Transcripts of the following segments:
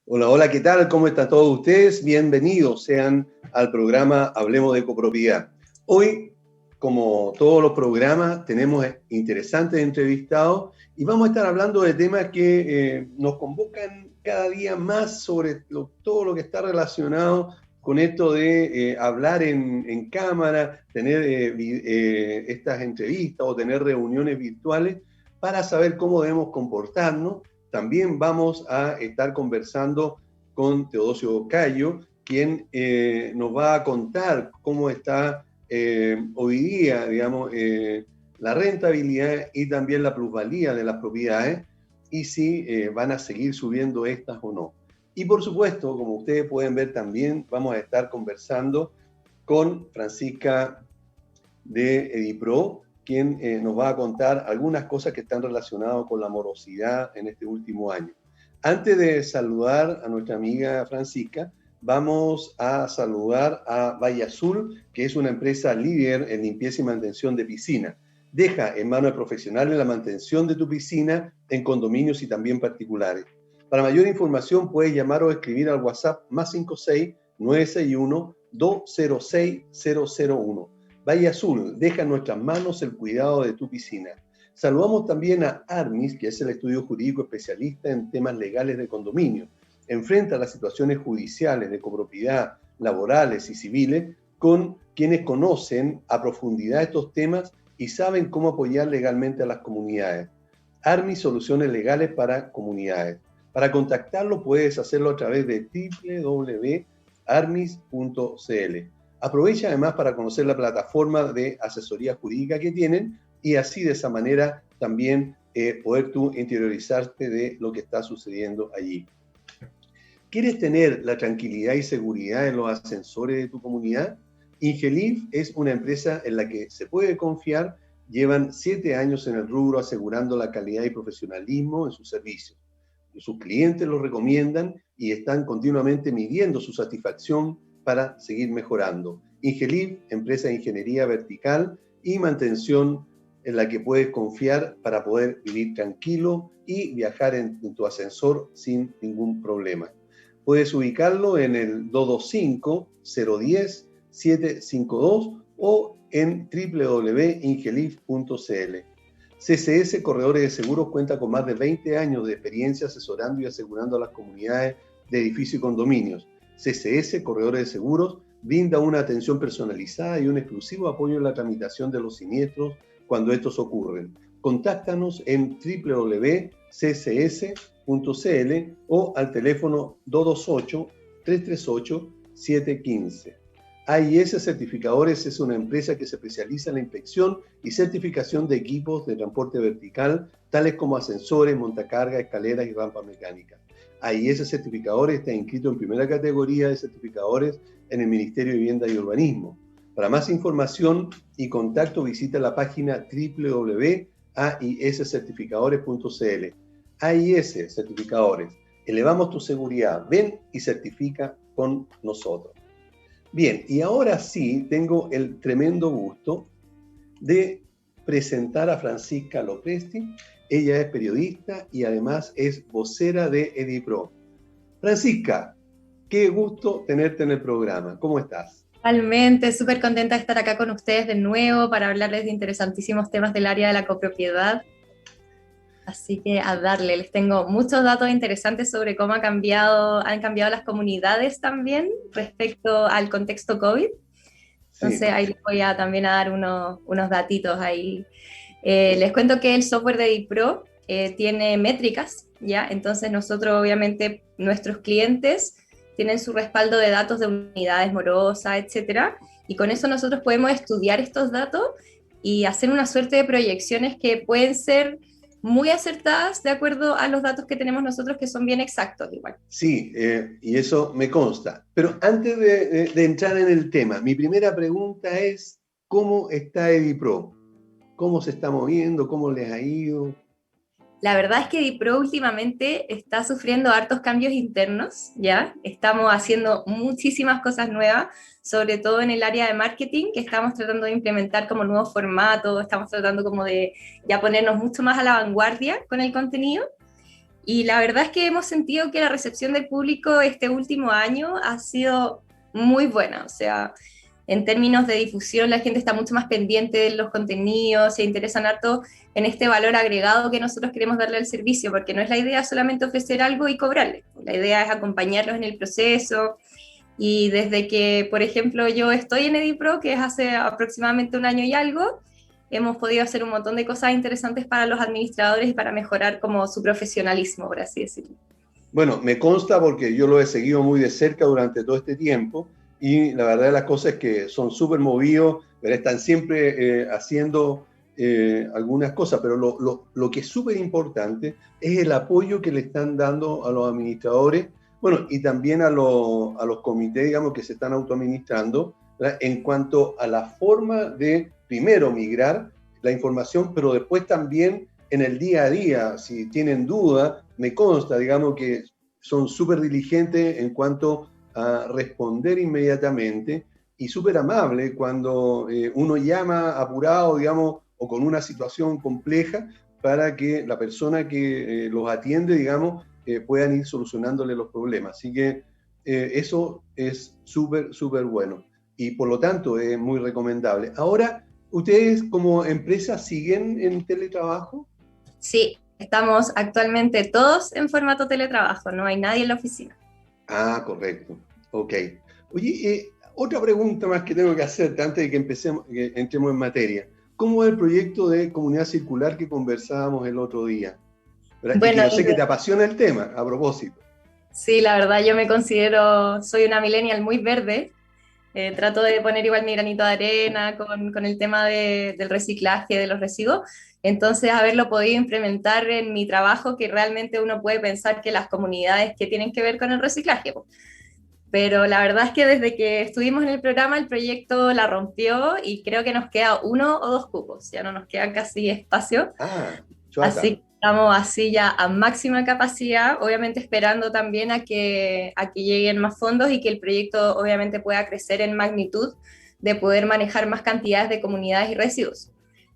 Hola, hola, ¿qué tal? ¿Cómo están todos ustedes? Bienvenidos sean al programa Hablemos de Copropiedad. Hoy, como todos los programas, tenemos interesantes entrevistados y vamos a estar hablando de temas que nos convocan cada día más sobre todo lo que está relacionado con esto de hablar en cámara, tener estas entrevistas o tener reuniones virtuales para saber cómo debemos comportarnos. También vamos a estar conversando con Teodosio Cayo, quien nos va a contar cómo está hoy día, digamos, la rentabilidad y también la plusvalía de las propiedades y si van a seguir subiendo estas o no. Y por supuesto, como ustedes pueden ver también, vamos a estar conversando con Francisca de Edipro, quien nos va a contar algunas cosas que están relacionadas con la morosidad en este último año. Antes de saludar a nuestra amiga Francisca, vamos a saludar a Valle Azul, que es una empresa líder en limpieza y mantención de piscina. Deja en manos de profesionales la mantención de tu piscina en condominios y también particulares. Para mayor información puedes llamar o escribir al WhatsApp +56 961 206 001. Valle Azul, deja en nuestras manos el cuidado de tu piscina. Saludamos también a Armis, que es el estudio jurídico especialista en temas legales de condominio. Enfrenta las situaciones judiciales de copropiedad, laborales y civiles con quienes conocen a profundidad estos temas y saben cómo apoyar legalmente a las comunidades. Armis, soluciones legales para comunidades. Para contactarlo puedes hacerlo a través de www.armis.cl. Aprovecha además para conocer la plataforma de asesoría jurídica que tienen y así de esa manera también poder tú interiorizarte de lo que está sucediendo allí. ¿Quieres tener la tranquilidad y seguridad en los ascensores de tu comunidad? Ingelif es una empresa en la que se puede confiar. Llevan 7 años en el rubro asegurando la calidad y profesionalismo en sus servicios. Sus clientes los recomiendan y están continuamente midiendo su satisfacción para seguir mejorando. Ingelif, empresa de ingeniería vertical y mantención en la que puedes confiar para poder vivir tranquilo y viajar en tu ascensor sin ningún problema. Puedes ubicarlo en el 225-010-752 o en www.ingelif.cl. CCS Corredores de Seguros cuenta con más de 20 años de experiencia asesorando y asegurando a las comunidades de edificios y condominios. CCS Corredores de Seguros brinda una atención personalizada y un exclusivo apoyo en la tramitación de los siniestros cuando estos ocurren. Contáctanos en www.ccs.cl o al teléfono 228-338-715. AIS Certificadores es una empresa que se especializa en la inspección y certificación de equipos de transporte vertical, tales como ascensores, montacargas, escaleras y rampas mecánicas. AIS Certificadores está inscrito en primera categoría de certificadores en el Ministerio de Vivienda y Urbanismo. Para más información y contacto visita la página www.aiscertificadores.cl. AIS Certificadores. Elevamos tu seguridad. Ven y certifica con nosotros. Bien, y ahora sí tengo el tremendo gusto de presentar a Francisca Lopresti. Ella es periodista y además es vocera de Edipro. Francisca, qué gusto tenerte en el programa. ¿Cómo estás? Realmente súper contenta de estar acá con ustedes de nuevo para hablarles de interesantísimos temas del área de la copropiedad. Así que a darle, les tengo muchos datos interesantes sobre cómo han cambiado las comunidades también respecto al contexto COVID. Sí. Entonces ahí les voy a también a dar unos datitos ahí. Les cuento que el software de Edipro tiene métricas, ¿ya? Entonces nosotros obviamente, nuestros clientes tienen su respaldo de datos de unidades morosas, etcétera, y con eso nosotros podemos estudiar estos datos y hacer una suerte de proyecciones que pueden ser muy acertadas de acuerdo a los datos que tenemos nosotros, que son bien exactos igual. Sí, y eso me consta. Pero antes de entrar en el tema, mi primera pregunta es, ¿cómo está Edipro? ¿Cómo se está moviendo? ¿Cómo les ha ido? La verdad es que Dipro últimamente está sufriendo hartos cambios internos, ¿ya? Estamos haciendo muchísimas cosas nuevas, sobre todo en el área de marketing, que estamos tratando de implementar como nuevos formatos, estamos tratando como de ya ponernos mucho más a la vanguardia con el contenido. Y la verdad es que hemos sentido que la recepción del público este último año ha sido muy buena, o sea, en términos de difusión la gente está mucho más pendiente de los contenidos, se interesan harto en este valor agregado que nosotros queremos darle al servicio, porque no es la idea solamente ofrecer algo y cobrarle, la idea es acompañarlos en el proceso. Y desde que, por ejemplo, yo estoy en EdiPro, que es hace aproximadamente un año y algo, hemos podido hacer un montón de cosas interesantes para los administradores y para mejorar como su profesionalismo, por así decirlo. Bueno, me consta porque yo lo he seguido muy de cerca durante todo este tiempo y la verdad de las cosas es que son súper movidos, pero están siempre haciendo algunas cosas, pero lo que es súper importante es el apoyo que le están dando a los administradores, bueno, y también a los comités, digamos, que se están autoadministrando, ¿verdad? En cuanto a la forma de, primero, migrar la información, pero después también en el día a día, si tienen duda, me consta, digamos, que son súper diligentes en cuanto a responder inmediatamente y súper amables cuando uno llama apurado, digamos, o con una situación compleja para que la persona que los atiende, digamos, puedan ir solucionándole los problemas. Así que eso es súper, súper bueno y por lo tanto es muy recomendable. Ahora, ¿ustedes como empresa siguen en teletrabajo? Sí, estamos actualmente todos en formato teletrabajo, no hay nadie en la oficina. Ah, correcto. Ok. Oye, otra pregunta más que tengo que hacerte antes de que empecemos, que entremos en materia. ¿Cómo es el proyecto de comunidad circular que conversábamos el otro día? ¿Verdad? Y que Bueno, yo sé que te apasiona el tema, a propósito. sí, la verdad yo me considero, soy una millennial muy verde. Trato de poner igual mi granito de arena con el tema del reciclaje de los residuos. Entonces, haberlo podido implementar en mi trabajo, que realmente uno puede pensar que las comunidades que tienen que ver con el reciclaje, po. Pero la verdad es que desde que estuvimos en el programa, el proyecto la rompió y creo que nos queda 1 o 2 cupos, ya no nos queda casi espacio. Ah, Así chuata. que estamos así ya a máxima capacidad, obviamente esperando también a que lleguen más fondos y que el proyecto obviamente pueda crecer en magnitud de poder manejar más cantidades de comunidades y residuos.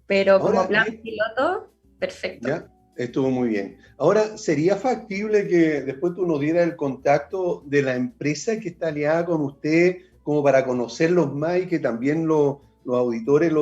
Pero como Ahora, plan piloto, perfecto. ya, estuvo muy bien. Ahora, ¿sería factible que después tú nos dieras el contacto de la empresa que está aliada con usted, como para conocerlos más y que también los auditores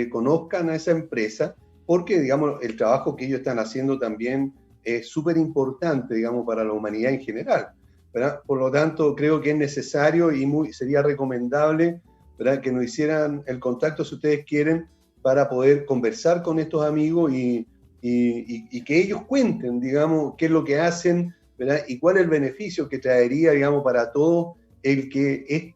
conozcan a esa empresa? Porque, digamos, el trabajo que ellos están haciendo también es súper importante, digamos, para la humanidad en general, ¿verdad? Por lo tanto, creo que es necesario y sería recomendable, ¿verdad?, que nos hicieran el contacto, si ustedes quieren, para poder conversar con estos amigos y que ellos cuenten, digamos, qué es lo que hacen, ¿verdad? Y cuál es el beneficio que traería, digamos, para todos el que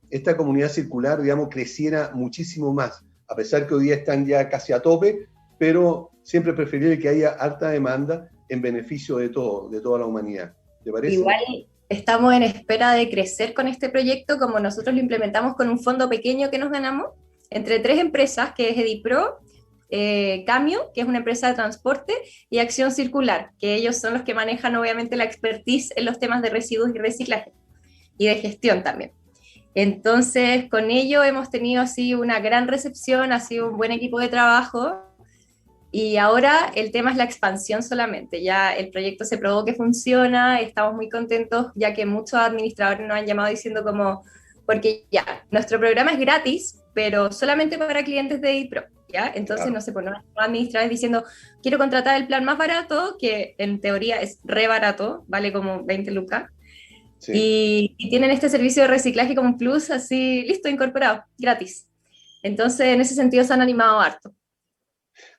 esta comunidad circular, digamos, creciera muchísimo más, a pesar que hoy día están ya casi a tope, pero siempre preferible que haya alta demanda en beneficio de todo, de toda la humanidad. ¿Te parece? Igual estamos en espera de crecer con este proyecto, como nosotros lo implementamos con un fondo pequeño que nos ganamos entre 3 empresas, que es EdiPro, Camio, que es una empresa de transporte, y Acción Circular, que ellos son los que manejan obviamente la expertise en los temas de residuos y reciclaje, y de gestión también. Entonces, con ello hemos tenido así una gran recepción, ha sido un buen equipo de trabajo, y ahora el tema es la expansión solamente. Ya el proyecto se probó que funciona, estamos muy contentos ya que muchos administradores nos han llamado diciendo como, porque ya, nuestro programa es gratis, pero solamente para clientes de EdiPro, ¿ya? Entonces, no Claro, sé, pues no administradores diciendo, quiero contratar el plan más barato, que en teoría es re barato, vale como 20 lucas, sí. y tienen este servicio de reciclaje como un plus, así, listo, incorporado, gratis. Entonces, en ese sentido se han animado harto.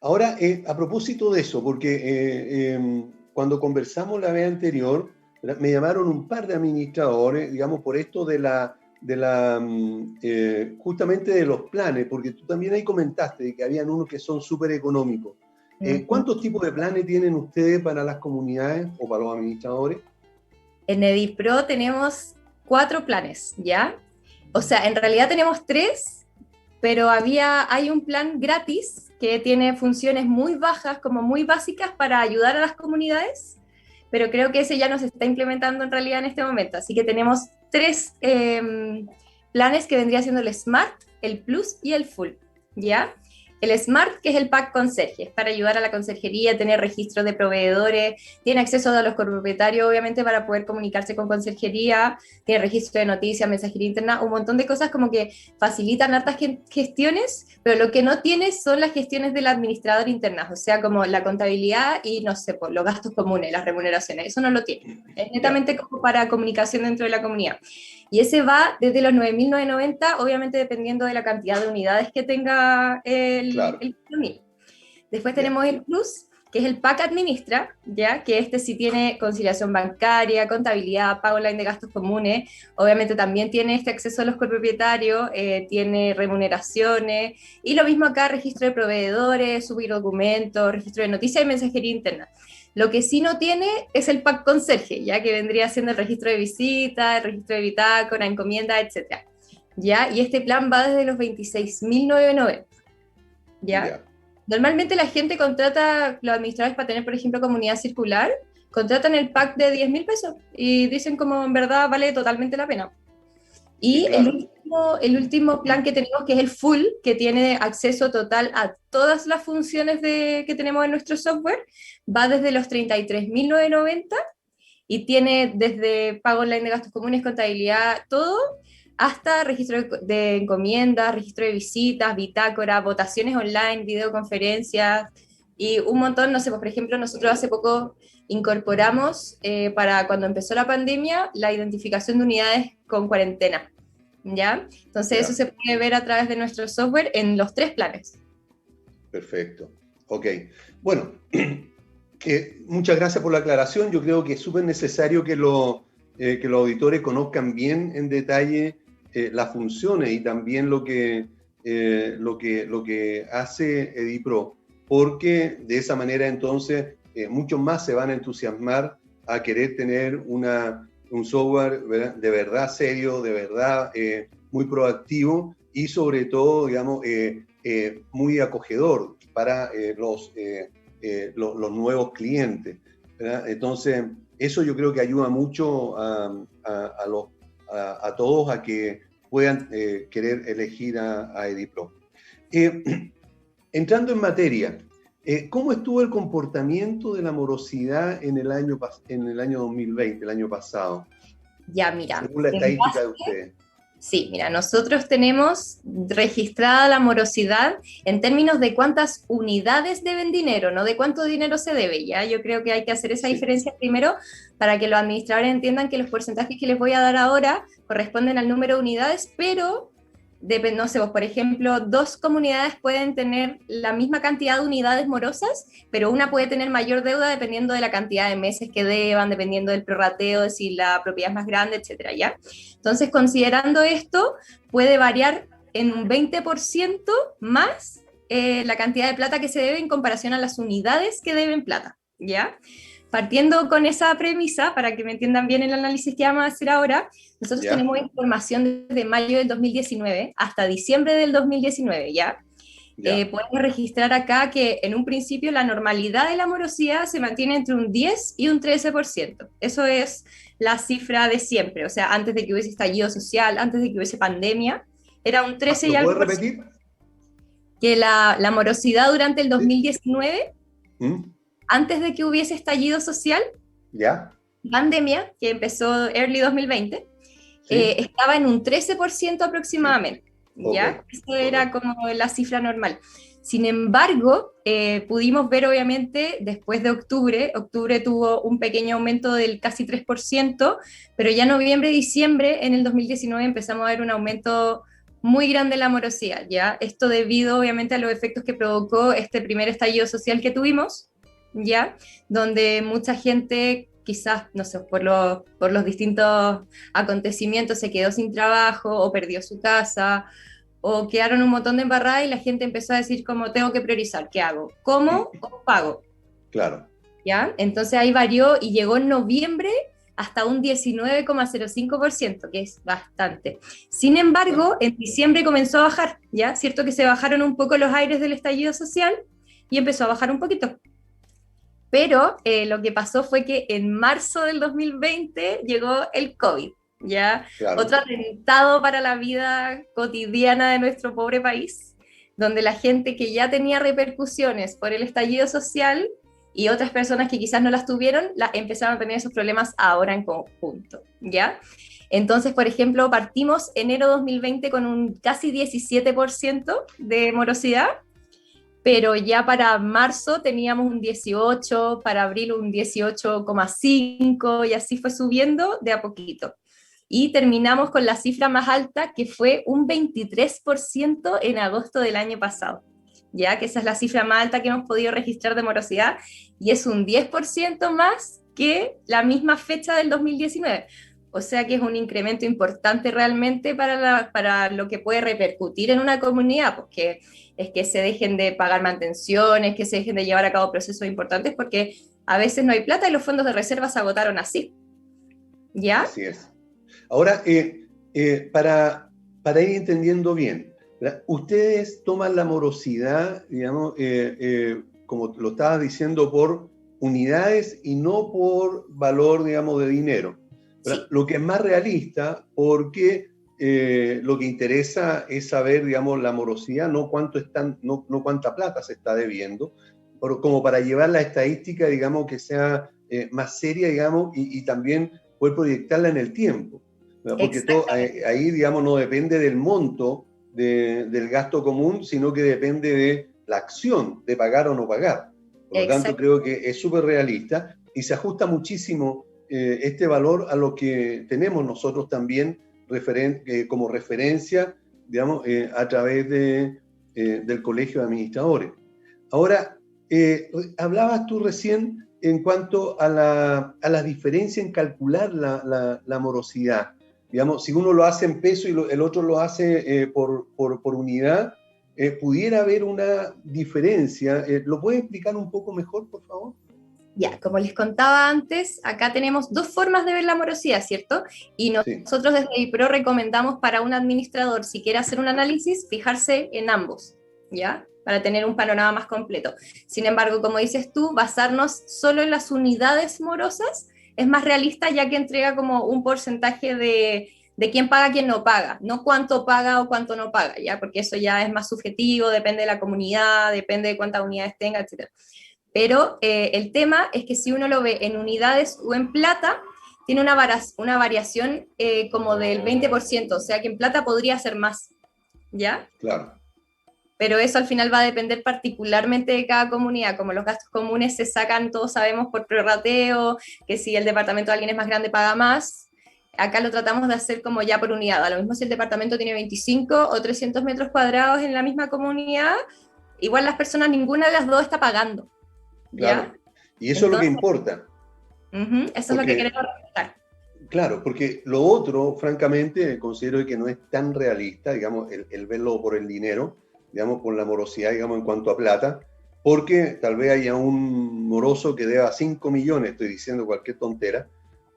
Ahora, a propósito de eso, porque cuando conversamos la vez anterior, ¿verdad?, me llamaron un par de administradores, digamos, por esto justamente de los planes, porque tú también ahí comentaste de que habían unos que son súper económicos. Ujú. ¿Cuántos tipos de planes tienen ustedes para las comunidades o para los administradores? En EdiPro tenemos 4 planes, ¿ya? O sea, en realidad tenemos 3, pero hay un plan gratis que tiene funciones muy bajas, como muy básicas para ayudar a las comunidades, pero creo que ese ya no se está implementando en realidad en este momento. Así que tenemos 3 planes que vendría siendo el Smart, el Plus y el Full, ¿ya? el Smart, que es el pack conserje, para ayudar a la conserjería, tener registros de proveedores, tiene acceso a los copropietarios, obviamente, para poder comunicarse con conserjería, tiene registro de noticias, mensajería interna, un montón de cosas como que facilitan hartas gestiones, pero lo que no tiene son las gestiones del administrador internas, o sea, como la contabilidad y, no sé, por los gastos comunes, las remuneraciones, eso no lo tiene. Es netamente como para comunicación dentro de la comunidad. Y ese va desde los 9.990, obviamente dependiendo de la cantidad de unidades que tenga Claro. el condominio. Después Ya. tenemos el Plus, que es el PAC Administra, ya que este sí tiene conciliación bancaria, contabilidad, pago online de gastos comunes, obviamente también tiene este acceso a los copropietarios, tiene remuneraciones, y lo mismo acá, registro de proveedores, subir documentos, registro de noticias y mensajería interna. Lo que sí no tiene es el PAC Conserje, ya que vendría siendo el registro de visitas, el registro de bitácora, encomienda, etc. ¿Ya? Y este plan va desde los 26.990. ¿Ya? Ya. Normalmente la gente contrata, los administradores para tener, por ejemplo, comunidad circular, contratan el pack de 10.000 pesos y dicen como en verdad vale totalmente la pena. Sí, Y claro. el último plan que tenemos, que es el Full, que tiene acceso total a todas las funciones que tenemos en nuestro software, va desde los 33.990 y tiene desde pago online de gastos comunes, contabilidad, todo, hasta registro de encomiendas, registro de visitas, bitácora, votaciones online, videoconferencias y un montón, no sé, pues por ejemplo, nosotros hace poco incorporamos para cuando empezó la pandemia la identificación de unidades con cuarentena, ¿ya? Entonces eso Ya. se puede ver a través de nuestro software en los 3 planes. Perfecto. Ok. Bueno, muchas gracias por la aclaración. Yo creo que es súper necesario que los auditores conozcan bien en detalle las funciones y también lo que hace EDIPRO, porque de esa manera entonces muchos más se van a entusiasmar a querer tener un software, ¿verdad?, de verdad serio, de verdad muy proactivo y sobre todo, digamos, muy acogedor para los nuevos clientes, ¿verdad? Entonces, eso yo creo que ayuda mucho a todos a que puedan querer elegir a EDIPRO. Entrando en materia, ¿cómo estuvo el comportamiento de la morosidad en el año 2020, el año pasado, Ya, mira, según la estadística de ustedes? sí, mira, nosotros tenemos registrada la morosidad en términos de cuántas unidades deben dinero, no de cuánto dinero se debe, ¿ya? Yo creo que hay que hacer esa Sí. diferencia primero para que los administradores entiendan que los porcentajes que les voy a dar ahora corresponden al número de unidades, pero no sé, por ejemplo, 2 comunidades pueden tener la misma cantidad de unidades morosas, pero una puede tener mayor deuda dependiendo de la cantidad de meses que deban, dependiendo del prorrateo, de si la propiedad es más grande, etcétera, ¿ya? Entonces, considerando esto, puede variar en un 20% más la cantidad de plata que se debe en comparación a las unidades que deben plata, ¿ya? Partiendo con esa premisa, para que me entiendan bien el análisis que vamos a hacer ahora, nosotros ¿Ya? tenemos información desde mayo del 2019 hasta diciembre del 2019, ¿ya? ¿Ya? Podemos registrar acá que en un principio la normalidad de la morosidad se mantiene entre un 10 y un 13%. Eso es la cifra de siempre, o sea, antes de que hubiese estallido social, antes de que hubiese pandemia, era un 13 y ¿Lo algo puedes por ciento. repetir? Que la morosidad durante el Sí. 2019, ¿Mm? antes de que hubiese estallido social, ¿Ya? pandemia, que empezó early 2020, ¿Sí? estaba en un 13% aproximadamente, Ok, ¿ya? Eso era correcto. como la cifra normal. Sin embargo, pudimos ver obviamente después de octubre tuvo un pequeño aumento del casi 3%, pero ya noviembre y diciembre en el 2019 empezamos a ver un aumento muy grande en la morosidad, ¿ya? Esto debido obviamente a los efectos que provocó este primer estallido social que tuvimos, ¿ya? Donde mucha gente quizás, no sé, por los distintos acontecimientos se quedó sin trabajo o perdió su casa o quedaron un montón de embarradas y la gente empezó a decir como tengo que priorizar, ¿qué hago? Mm, ¿Cómo o pago? claro. ¿Ya? Entonces ahí varió y llegó en noviembre hasta un 19,05%, que es bastante. Sin embargo, en diciembre comenzó a bajar, ¿ya? Cierto que se bajaron un poco los aires del estallido social y empezó a bajar un poquito. Pero lo que pasó fue que en marzo del 2020 llegó el COVID, ¿ya? Claro. Otro atentado para la vida cotidiana de nuestro pobre país. donde la gente que ya tenía repercusiones por el estallido social y otras personas que quizás no las tuvieron, empezaron a tener esos problemas ahora en conjunto, ¿ya? Entonces, por ejemplo, partimos enero 2020 con un casi 17% de morosidad, pero ya para marzo teníamos un 18, para abril un 18,5 y así fue subiendo de a poquito. Y terminamos con la cifra más alta, que fue un 23% en agosto del año pasado, ya que esa es la cifra más alta que hemos podido registrar de morosidad y es un 10% más que la misma fecha del 2019. O sea que es un incremento importante realmente para lo que puede repercutir en una comunidad, porque es que se dejen de pagar mantenciones, que se dejen de llevar a cabo procesos importantes, porque a veces no hay plata y los fondos de reserva se agotaron así. ¿Ya? Así es. Ahora, para ir entendiendo bien, ¿verdad? Ustedes toman la morosidad, digamos, como lo estabas diciendo, por unidades y no por valor, digamos, de dinero, ¿verdad? Sí. Lo que es más realista, porque lo que interesa es saber, digamos, la morosidad, no no cuánta plata se está debiendo, como para llevar la estadística, digamos, que sea más seria, digamos, y también poder proyectarla en el tiempo. Porque todo, ahí, digamos, no depende del monto del gasto común, sino que depende de la acción de pagar o no pagar. Por lo tanto, creo que es súper realista y se ajusta muchísimo este valor a lo que tenemos nosotros también como referencia, digamos, a través del Colegio de Administradores. Ahora, hablabas tú recién en cuanto a la diferencia en calcular la morosidad. Digamos, si uno lo hace en peso y el otro lo hace por unidad, pudiera haber una diferencia. ¿Lo puedes explicar un poco mejor, por favor? Ya, como les contaba antes, acá tenemos dos formas de ver la morosidad, ¿cierto? Y nosotros desde IPRO recomendamos para un administrador, si quiere hacer un análisis, fijarse en ambos, ¿ya? Para tener un panorama más completo. Sin embargo, como dices tú, basarnos solo en las unidades morosas es más realista, ya que entrega como un porcentaje de quién paga, quién no paga, no cuánto paga o cuánto no paga, ¿ya? Porque eso ya es más subjetivo, depende de la comunidad, depende de cuántas unidades tenga, etc. Pero el tema es que si uno lo ve en unidades o en plata, tiene una variación como del 20%, o sea que en plata podría ser más, ¿ya? Claro. Pero eso al final va a depender particularmente de cada comunidad, como los gastos comunes se sacan, todos sabemos, por prorrateo, que si el departamento de alguien es más grande paga más, acá lo tratamos de hacer como ya por unidad, a lo mismo si el departamento tiene 25 o 300 metros cuadrados en la misma comunidad, igual las personas, ninguna de las dos está pagando. Claro. ¿Ya? Y eso Entonces, es lo que importa. Eso es lo que queremos resaltar. Claro, porque lo otro, francamente, considero que no es tan realista, digamos, el verlo por el dinero, digamos, por la morosidad, digamos, en cuanto a plata, porque tal vez haya un moroso que deba 5 millones, estoy diciendo cualquier tontera,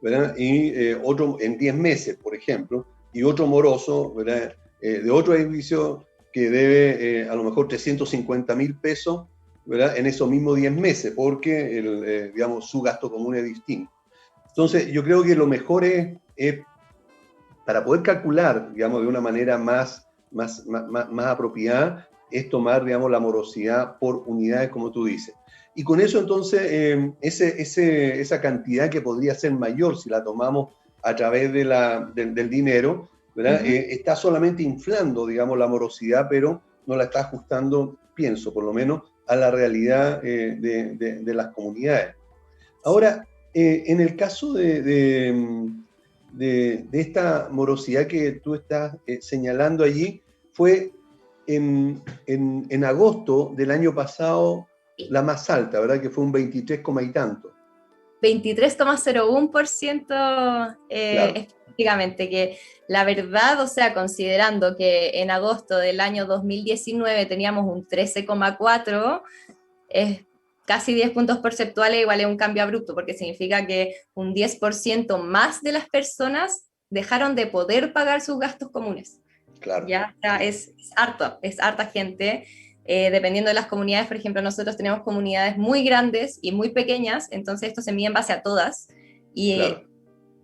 ¿verdad? Y otro en 10 meses, por ejemplo, y otro moroso, ¿verdad? De otro edificio que debe a lo mejor 350.000 pesos, ¿verdad? En esos mismos 10 meses, porque, digamos, su gasto común es distinto. Entonces, yo creo que lo mejor es para poder calcular, digamos, de una manera más apropiada, es tomar, digamos, la morosidad por unidades, como tú dices. Y con eso, entonces, esa cantidad que podría ser mayor si la tomamos a través del dinero, ¿verdad? Está solamente inflando, digamos, la morosidad, pero no la está ajustando, pienso, por lo menos, a la realidad de las comunidades. Ahora, en el caso de esta morosidad que tú estás señalando allí, fue en agosto del año pasado la más alta, ¿verdad? Que fue un 23, y tanto. 23,01% Claro. específicamente, que la verdad, o sea, considerando que en agosto del año 2019 teníamos un 13,4%, es casi 10 puntos porcentuales, igual es un cambio abrupto, porque significa que un 10% más de las personas dejaron de poder pagar sus gastos comunes. Claro. ¿Ya? O sea, es harta gente. Dependiendo de las comunidades, por ejemplo, nosotros tenemos comunidades muy grandes y muy pequeñas, entonces esto se mide en base a todas. Y claro.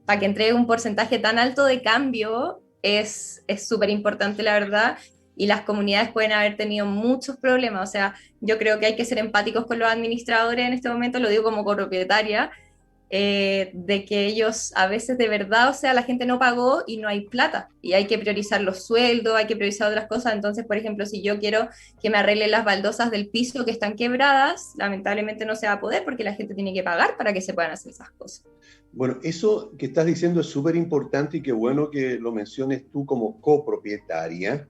Para que entregue un porcentaje tan alto de cambio es súper importante, la verdad. y las comunidades pueden haber tenido muchos problemas. O sea, yo creo que hay que ser empáticos con los administradores en este momento, lo digo como copropietaria, de que ellos a veces de verdad, o sea, la gente no pagó y no hay plata, y hay que priorizar los sueldos, hay que priorizar otras cosas. Entonces, por ejemplo, si yo quiero que me arreglen las baldosas del piso que están quebradas, lamentablemente no se va a poder porque la gente tiene que pagar para que se puedan hacer esas cosas. Bueno, eso que estás diciendo es súper importante y qué bueno que lo menciones tú como copropietaria,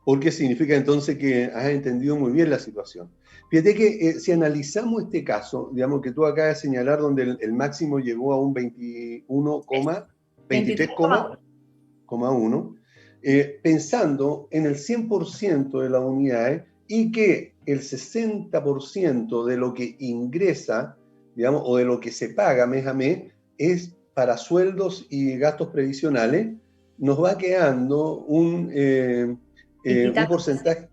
porque significa entonces que has entendido muy bien la situación. Fíjate que si analizamos este caso, digamos que tú acabas de señalar donde el máximo llegó a un 23,1, pensando en el 100% de las unidades y que el 60% de lo que ingresa, digamos, o de lo que se paga mes a mes, es para sueldos y gastos previsionales, nos va quedando un porcentaje.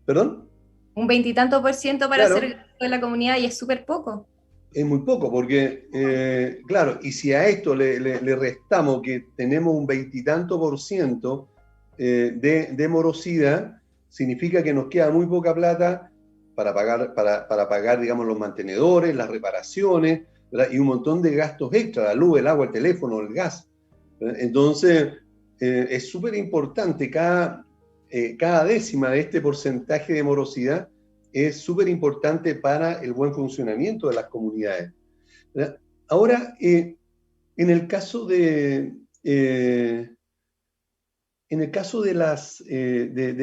¿Perdón? Un veintitanto por ciento para Claro, hacer gasto de la comunidad y es súper poco. es muy poco, porque, claro, y si a esto le restamos que tenemos un veintitanto por ciento de morosidad, significa que nos queda muy poca plata para pagar, digamos, los mantenedores, las reparaciones, ¿verdad? Y un montón de gastos extra, la luz, el agua, el teléfono, el gas. ¿Verdad? Entonces, es súper importante, cada décima de este porcentaje de morosidad es súper importante para el buen funcionamiento de las comunidades. ¿Verdad? Ahora, en el caso de de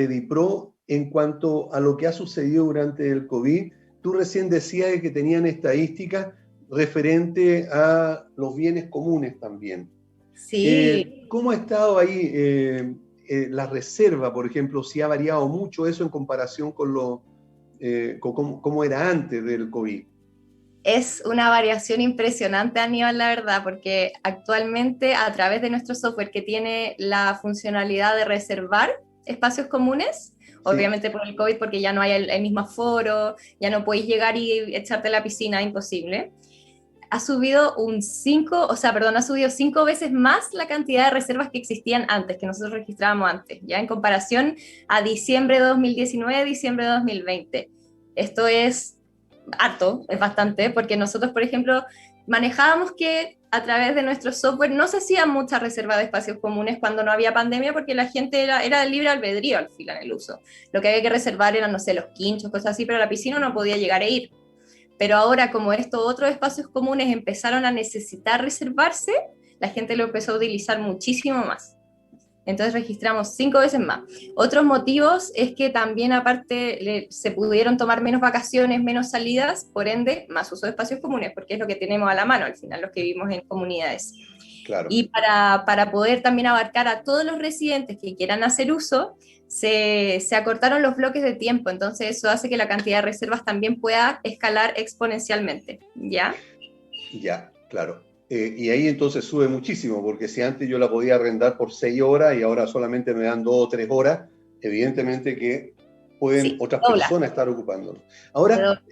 DIPRO, en cuanto a lo que ha sucedido durante el COVID, tú recién decías que tenían estadísticas referente a los bienes comunes también. Sí. ¿Cómo ha estado ahí la reserva, por ejemplo, si ha variado mucho eso en comparación con cómo era antes del COVID? Es una variación impresionante, Aníbal, la verdad, porque actualmente a través de nuestro software que tiene la funcionalidad de reservar espacios comunes, Sí. obviamente por el COVID, porque ya no hay el mismo aforo, ya no podéis llegar y echarte a la piscina, imposible. Ha subido ha subido 5 veces más la cantidad de reservas que existían antes, que nosotros registrábamos antes, ya en comparación a diciembre de 2019, diciembre de 2020. Esto es harto, es bastante, porque nosotros, por ejemplo, manejábamos que a través de nuestro software no se hacía mucha reserva de espacios comunes cuando no había pandemia, porque la gente era de libre albedrío al final en el uso. Lo que había que reservar eran, no sé, los quinchos, cosas así, pero a la piscina no podía llegar a ir. Pero ahora, como estos otros espacios comunes empezaron a necesitar reservarse, la gente lo empezó a utilizar muchísimo más. Entonces registramos 5 veces más. Otros motivos es que también aparte se pudieron tomar menos vacaciones, menos salidas, por ende más uso de espacios comunes, porque es lo que tenemos a la mano al final, los que vivimos en comunidades. Claro. Y para poder también abarcar a todos los residentes que quieran hacer uso, se acortaron los bloques de tiempo, entonces eso hace que la cantidad de reservas también pueda escalar exponencialmente, ¿ya? Ya, claro. Y ahí entonces sube muchísimo, porque si antes yo la podía arrendar por 6 horas y ahora solamente me dan 2 o 3 horas, evidentemente que pueden Sí, otras dobla. personas estar ocupándolo. Ahora,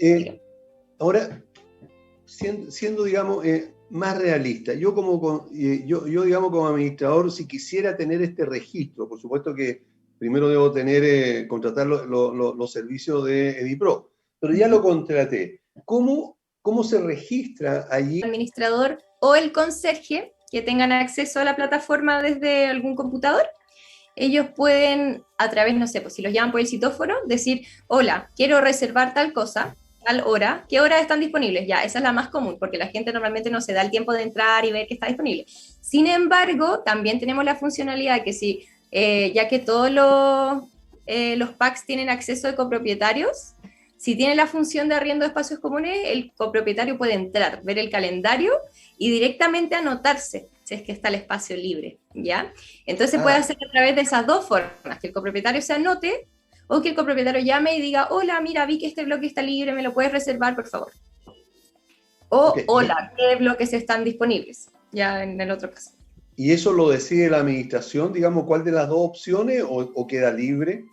siendo digamos, más realista, yo digamos, como administrador, si quisiera tener este registro, por supuesto que primero debo contratar los servicios de EDIPRO, pero ya lo contraté. ¿Cómo se registra allí? El administrador o el conserje que tengan acceso a la plataforma desde algún computador, ellos pueden, a través, no sé, pues si los llaman por el citófono, decir, hola, quiero reservar tal cosa, tal hora, ¿qué horas están disponibles? Ya, esa es la más común, porque la gente normalmente no se da el tiempo de entrar y ver que está disponible. Sin embargo, también tenemos la funcionalidad que si, ya que todos los packs tienen acceso de copropietarios, si tiene la función de arriendo de espacios comunes, el copropietario puede entrar, ver el calendario y directamente anotarse si es que está el espacio libre, ¿ya? Entonces se puede hacer a través de esas dos formas, que el copropietario se anote o que el copropietario llame y diga, hola, mira, vi que este bloque está libre, ¿me lo puedes reservar, por favor? O, hola, ¿qué bloques están disponibles? Ya en el otro caso. ¿Y eso lo decide la administración, digamos, cuál de las dos opciones o queda libre?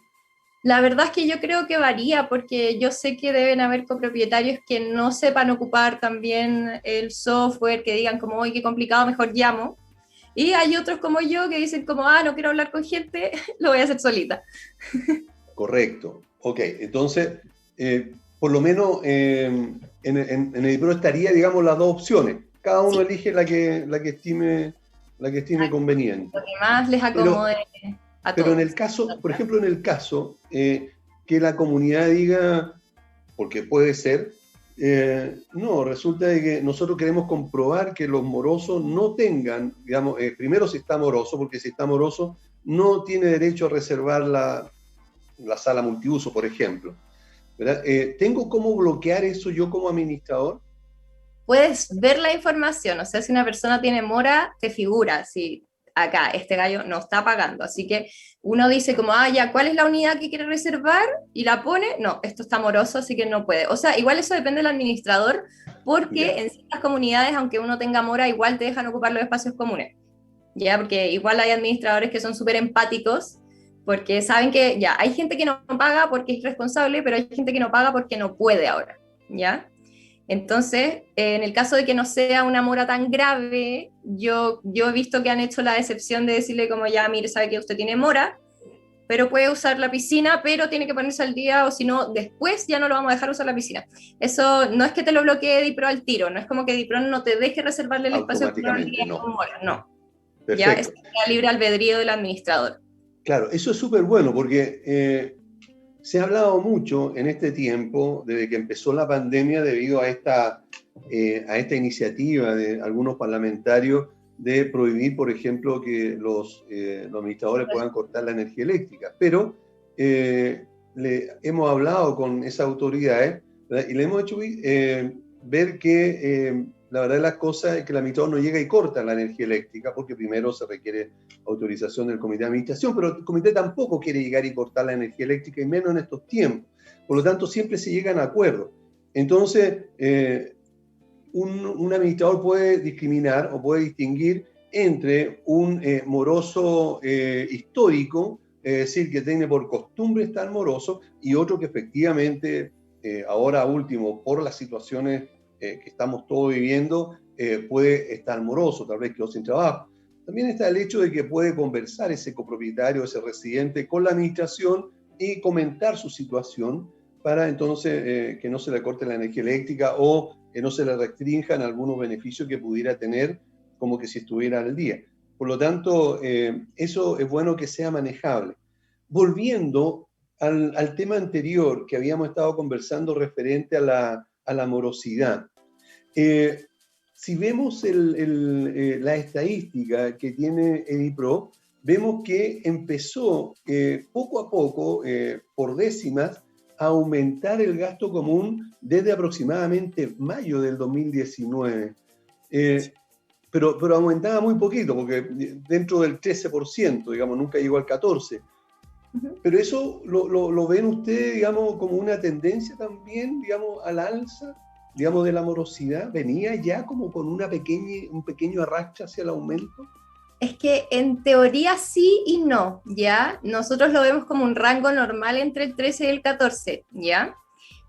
La verdad es que yo creo que varía, porque yo sé que deben haber copropietarios que no sepan ocupar también el software, que digan como, uy, qué complicado, mejor llamo. Y hay otros como yo que dicen como, no quiero hablar con gente, lo voy a hacer solita. Correcto. Ok, entonces, por lo menos en Edipro estaría, digamos, las dos opciones. Cada uno Sí, elige la que estime conveniente. lo que más les Pero, acomode a pero en todos. el caso, por ejemplo, en el caso que la comunidad diga, porque puede ser, no, resulta de que nosotros queremos comprobar que los morosos no tengan, digamos, primero si está moroso, porque si está moroso no tiene derecho a reservar la sala multiuso, por ejemplo. ¿Verdad? ¿Tengo cómo bloquear eso yo como administrador? Puedes ver la información, o sea, si una persona tiene mora, te figura, si acá este gallo no está pagando, así que uno dice como, ah, ya, ¿cuál es la unidad que quiere reservar? Y la pone, no, esto está moroso, así que no puede. O sea, igual eso depende del administrador, porque Ya, en ciertas comunidades, aunque uno tenga mora, igual te dejan ocupar los espacios comunes, ¿ya? Porque igual hay administradores que son súper empáticos, porque saben que ya, hay gente que no paga porque es responsable, pero hay gente que no paga porque no puede ahora, ¿ya? Entonces, en el caso de que no sea una mora tan grave, yo he visto que han hecho la excepción de decirle como ya, mire, sabe que usted tiene mora, pero puede usar la piscina, pero tiene que ponerse al día o si no, después ya no lo vamos a dejar usar la piscina. Eso no es que te lo bloquee Dipro al tiro, no es como que Dipro no te deje reservarle el espacio por un automáticamente, día no. con mora, no. Ya es Perfecto. libre albedrío del administrador. Claro, eso es súper bueno porque se ha hablado mucho en este tiempo, desde que empezó la pandemia, debido a esta iniciativa de algunos parlamentarios de prohibir, por ejemplo, que los administradores puedan cortar la energía eléctrica. Pero hemos hablado con esas autoridades, ¿verdad? Y le hemos hecho ver que la verdad de las cosas es que el administrador no llega y corta la energía eléctrica, porque primero se requiere autorización del comité de administración, pero el comité tampoco quiere llegar y cortar la energía eléctrica, y menos en estos tiempos. Por lo tanto, siempre se llegan a acuerdos. Entonces, un administrador puede discriminar o puede distinguir entre un moroso histórico, es decir, que tiene por costumbre estar moroso, y otro que efectivamente, ahora último, por las situaciones que estamos todos viviendo, puede estar moroso, tal vez quedó sin trabajo. También está el hecho de que puede conversar ese copropietario, ese residente, con la administración y comentar su situación para entonces que no se le corte la energía eléctrica o que no se le restrinjan algunos beneficios que pudiera tener como que si estuviera al día. Por lo tanto, eso es bueno que sea manejable. Volviendo al tema anterior que habíamos estado conversando referente a la morosidad, si vemos la estadística que tiene Edipro, vemos que empezó poco a poco, por décimas, a aumentar el gasto común desde aproximadamente mayo del 2019. Pero aumentaba muy poquito, porque dentro del 13%, digamos, nunca llegó al 14%. Pero eso lo ven ustedes, digamos, como una tendencia también, digamos, al alza, digamos, de la morosidad. ¿Venía ya como con un pequeño arrastre hacia el aumento? Es que en teoría sí y no, ¿ya? Nosotros lo vemos como un rango normal entre el 13 y el 14, ¿ya?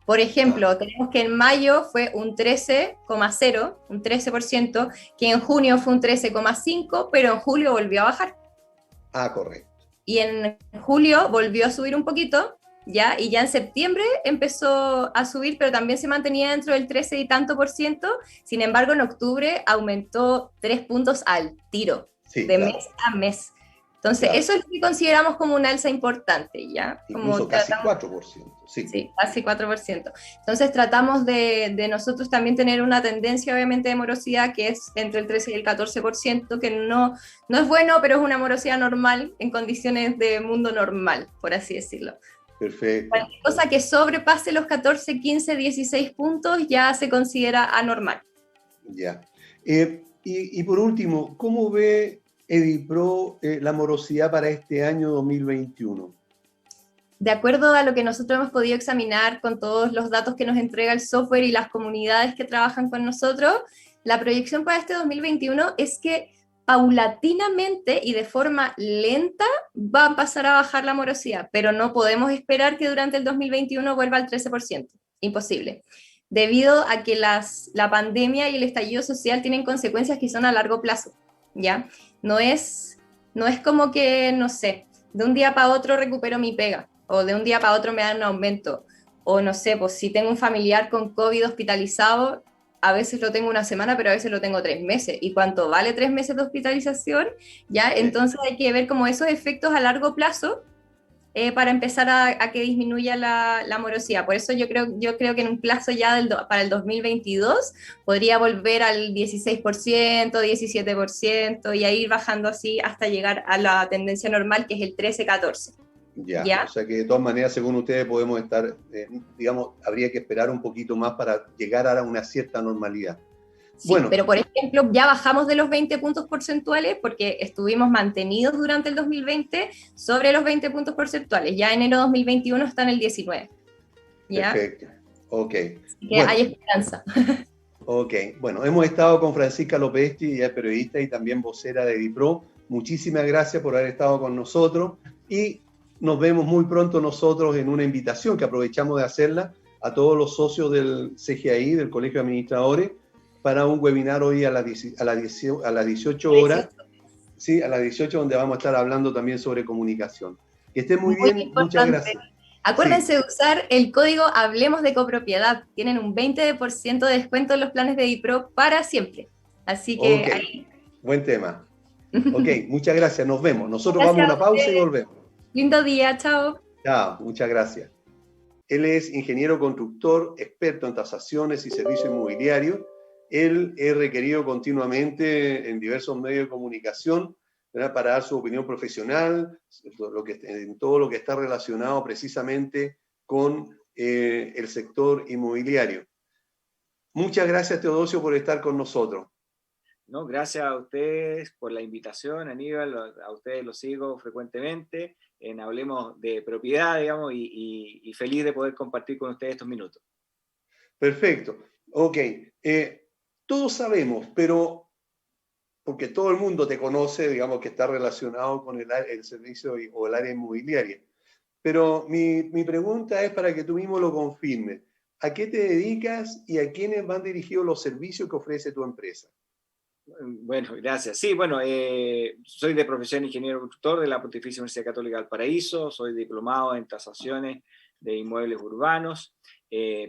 Por Ah, ejemplo, tenemos que en mayo fue un 13,0, un 13%, que en junio fue un 13,5, pero en julio volvió a bajar. correcto. Y en julio volvió a subir un poquito, ¿ya? Y ya en septiembre empezó a subir, pero también se mantenía dentro del 13 y tanto por ciento. Sin embargo, en octubre aumentó 3 puntos al tiro, Sí, de mes claro, a mes. Entonces, claro. eso es lo que consideramos como un alza importante, ¿ya? Como Incluso casi tratamos, 4%, sí. sí, casi 4%. Entonces, tratamos de nosotros también tener una tendencia, obviamente, de morosidad que es entre el 13 y el 14%, que no es bueno, pero es una morosidad normal en condiciones de mundo normal, por así decirlo. Perfecto. Cualquier cosa que sobrepase los 14, 15, 16 puntos ya se considera anormal. Ya. Y por último, ¿cómo ve Edipro la morosidad para este año 2021? De acuerdo a lo que nosotros hemos podido examinar con todos los datos que nos entrega el software y las comunidades que trabajan con nosotros, la proyección para este 2021 es que paulatinamente y de forma lenta va a pasar a bajar la morosidad, pero no podemos esperar que durante el 2021 vuelva al 13%. Imposible. Debido a que la pandemia y el estallido social tienen consecuencias que son a largo plazo, ¿ya? No es como que, no sé, de un día para otro recupero mi pega. o de un día para otro me dan un aumento, o no sé, pues si tengo un familiar con COVID hospitalizado, a veces lo tengo una semana, pero a veces lo tengo 3 meses. ¿Y cuánto vale 3 meses de hospitalización? Ya, entonces hay que ver como esos efectos a largo plazo para empezar a que disminuya la morosidad. Por eso yo creo que en un plazo ya para el 2022 podría volver al 16%, 17% y a ir bajando así hasta llegar a la tendencia normal que es el 13-14%. Ya, ¿Ya? o sea que de todas maneras, según ustedes, podemos estar, digamos, habría que esperar un poquito más para llegar a una cierta normalidad. Sí, Bueno, pero por ejemplo, ya bajamos de los 20 puntos porcentuales porque estuvimos mantenidos durante el 2020 sobre los 20 puntos porcentuales. Ya enero 2021 está en el 19. ¿Ya? perfecto. Ok. Así que Bueno, hay esperanza. ok. Bueno, hemos estado con Francisca Lopesti, ella es periodista y también vocera de DIPRO. Muchísimas gracias por haber estado con nosotros y nos vemos muy pronto nosotros en una invitación que aprovechamos de hacerla a todos los socios del CGI, del Colegio de Administradores, para un webinar hoy a las 18 horas. 18. Sí, a las 18 donde vamos a estar hablando también sobre comunicación. Que estén muy Muy bien, muchas importante. gracias. Sí, Acuérdense de usar el código Hablemos de Copropiedad. Tienen un 20% de descuento en los planes de DiPro para siempre. Así ok, que ahí. buen tema. Ok, muchas gracias, nos vemos. Nosotros vamos a Gracias a una pausa y ustedes. volvemos. Lindo día. Chao. Chao, muchas gracias. Él es ingeniero constructor, experto en tasaciones y servicios inmobiliarios. Él es requerido continuamente en diversos medios de comunicación, ¿verdad?, para dar su opinión profesional en todo lo que está relacionado precisamente con el sector inmobiliario. Muchas gracias, Teodosio, por estar con nosotros. No, gracias a ustedes por la invitación, Aníbal, a ustedes los sigo frecuentemente, Hablemos de Propiedad, digamos, y feliz de poder compartir con ustedes estos minutos. Perfecto. Ok. Todos sabemos, pero porque todo el mundo te conoce, digamos, que está relacionado con el servicio o el área inmobiliaria. Pero mi pregunta es para que tú mismo lo confirmes. ¿A qué te dedicas y a quiénes van dirigidos los servicios que ofrece tu empresa? Bueno, gracias. Sí, bueno, soy de profesión ingeniero constructor de la Pontificia Universidad Católica del Paraíso, soy diplomado en tasaciones de inmuebles urbanos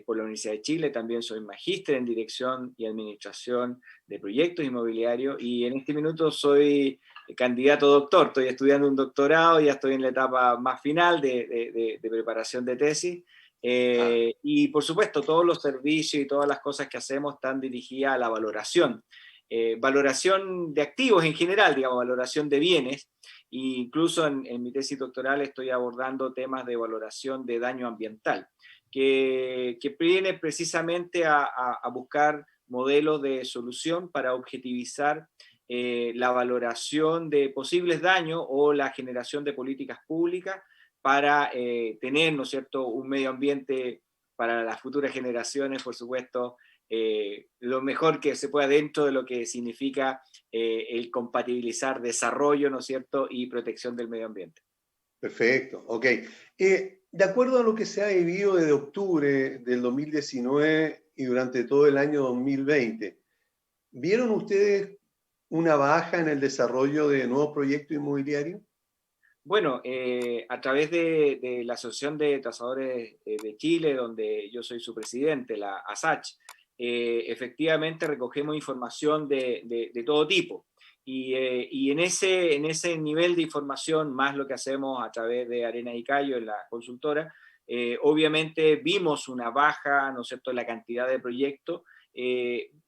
por la Universidad de Chile, también soy magíster en dirección y administración de proyectos inmobiliarios y en este minuto soy candidato a doctor, estoy estudiando un doctorado, ya estoy en la etapa más final de preparación de tesis. Y por supuesto, todos los servicios y todas las cosas que hacemos están dirigidas a la valoración de activos en general, digamos, valoración de bienes, e incluso en mi tesis doctoral estoy abordando temas de valoración de daño ambiental, que viene precisamente a buscar modelos de solución para objetivizar la valoración de posibles daños o la generación de políticas públicas para tener, ¿no es cierto?, un medio ambiente para las futuras generaciones, por supuesto, lo mejor que se pueda dentro de lo que significa el compatibilizar desarrollo, ¿no es cierto?, y protección del medio ambiente. Perfecto, ok. De acuerdo a lo que se ha vivido desde octubre del 2019 y durante todo el año 2020, ¿vieron ustedes una baja en el desarrollo de nuevos proyectos inmobiliarios? Bueno, a través de la Asociación de Tasadores de Chile, donde yo soy su presidente, la ASACH, efectivamente recogemos información de todo tipo. Y en ese nivel de información, más lo que hacemos a través de Arena y Cayo en la consultora, obviamente vimos una baja, ¿no es cierto?, en la cantidad de proyectos,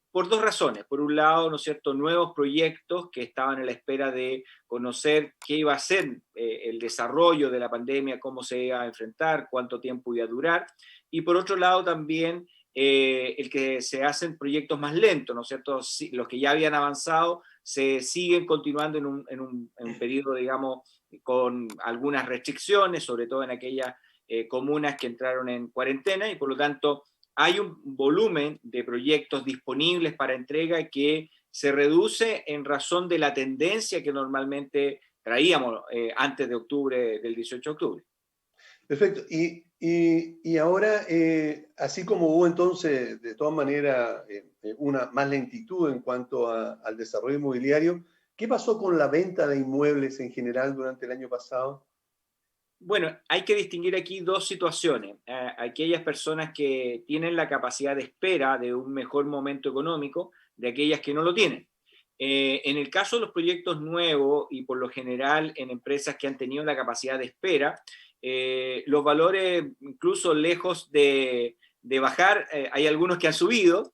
por dos razones. Por un lado, ¿no es cierto?, nuevos proyectos que estaban a la espera de conocer qué iba a ser el desarrollo de la pandemia, cómo se iba a enfrentar, cuánto tiempo iba a durar. Y por otro lado también el que se hacen proyectos más lentos, ¿no es cierto? Los que ya habían avanzado se siguen continuando en un periodo, digamos, con algunas restricciones, sobre todo en aquellas comunas que entraron en cuarentena, y por lo tanto hay un volumen de proyectos disponibles para entrega que se reduce en razón de la tendencia que normalmente traíamos antes de octubre, del 18 de octubre. Perfecto. Y ahora, así como hubo entonces, de todas maneras, una más lentitud en cuanto al desarrollo inmobiliario, ¿qué pasó con la venta de inmuebles en general durante el año pasado? Bueno, hay que distinguir aquí dos situaciones. Aquellas personas que tienen la capacidad de espera de un mejor momento económico, de aquellas que no lo tienen. En el caso de los proyectos nuevos y por lo general en empresas que han tenido la capacidad de espera, los valores incluso lejos de bajar, hay algunos que han subido.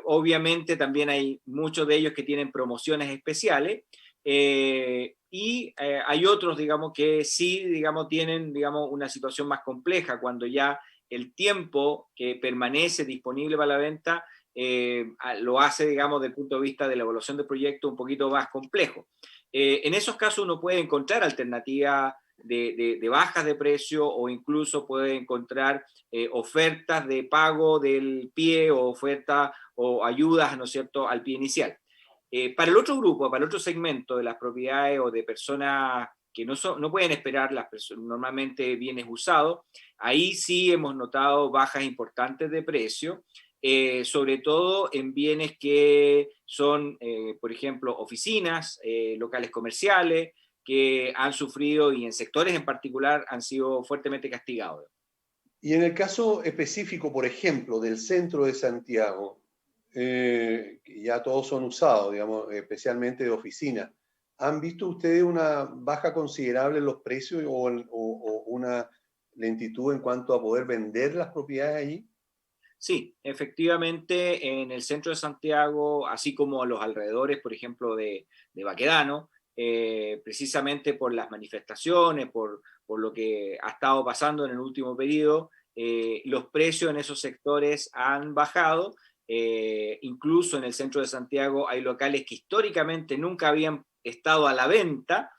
Obviamente también hay muchos de ellos que tienen promociones especiales. Hay otros, digamos, que sí, digamos, tienen, digamos, una situación más compleja cuando ya el tiempo que permanece disponible para la venta lo hace, digamos, desde el punto de vista de la evaluación del proyecto un poquito más complejo. En esos casos uno puede encontrar alternativas de bajas de precio o incluso puede encontrar ofertas de pago del pie o ofertas o ayudas, ¿no es cierto?, al pie inicial. Para el otro grupo, para el otro segmento de las propiedades o de personas que no pueden esperar normalmente bienes usados, ahí sí hemos notado bajas importantes de precio, sobre todo en bienes que son, por ejemplo, oficinas, locales comerciales, que han sufrido y en sectores en particular han sido fuertemente castigados. Y en el caso específico, por ejemplo, del centro de Santiago, ya todos son usados, digamos, especialmente de oficina. ¿Han visto ustedes una baja considerable en los precios o una lentitud en cuanto a poder vender las propiedades allí? Sí, efectivamente, en el centro de Santiago, así como a los alrededores, por ejemplo, de Baquedano, precisamente por las manifestaciones, por lo que ha estado pasando en el último periodo, los precios en esos sectores han bajado. Incluso en el centro de Santiago hay locales que históricamente nunca habían estado a la venta,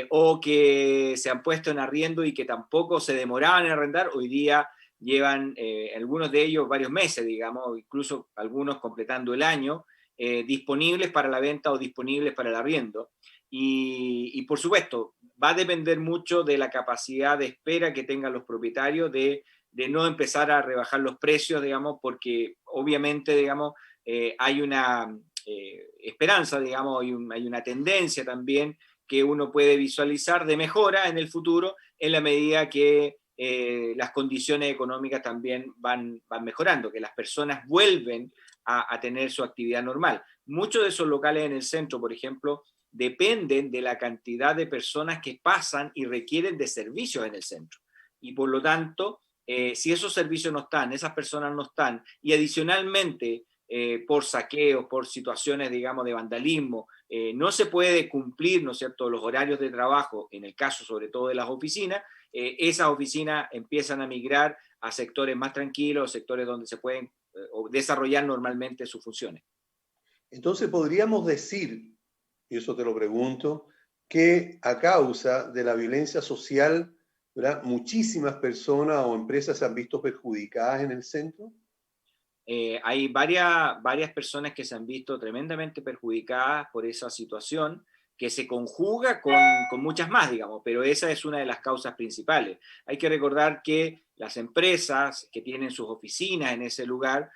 o que se han puesto en arriendo y que tampoco se demoraban en arrendar. Hoy día llevan algunos de ellos varios meses, digamos, incluso algunos completando el año, disponibles para la venta o disponibles para el arriendo. Y por supuesto, va a depender mucho de la capacidad de espera que tengan los propietarios de no empezar a rebajar los precios, digamos, porque obviamente, digamos, hay una esperanza, digamos, hay una tendencia también que uno puede visualizar de mejora en el futuro en la medida que las condiciones económicas también van mejorando, que las personas vuelven a tener su actividad normal. Muchos de esos locales en el centro, por ejemplo, dependen de la cantidad de personas que pasan y requieren de servicios en el centro. Y por lo tanto, si esos servicios no están, esas personas no están, y adicionalmente por saqueos, por situaciones, digamos, de vandalismo, no se puede cumplir, ¿no es cierto?, los horarios de trabajo, en el caso sobre todo de las oficinas, esas oficinas empiezan a migrar a sectores más tranquilos, sectores donde se pueden desarrollar normalmente sus funciones. Entonces podríamos decir, y eso te lo pregunto, que a causa de la violencia social, ¿verdad?, muchísimas personas o empresas se han visto perjudicadas en el centro. Hay varias personas que se han visto tremendamente perjudicadas por esa situación, que se conjuga con muchas más, digamos, pero esa es una de las causas principales. Hay que recordar que las empresas que tienen sus oficinas en ese lugar,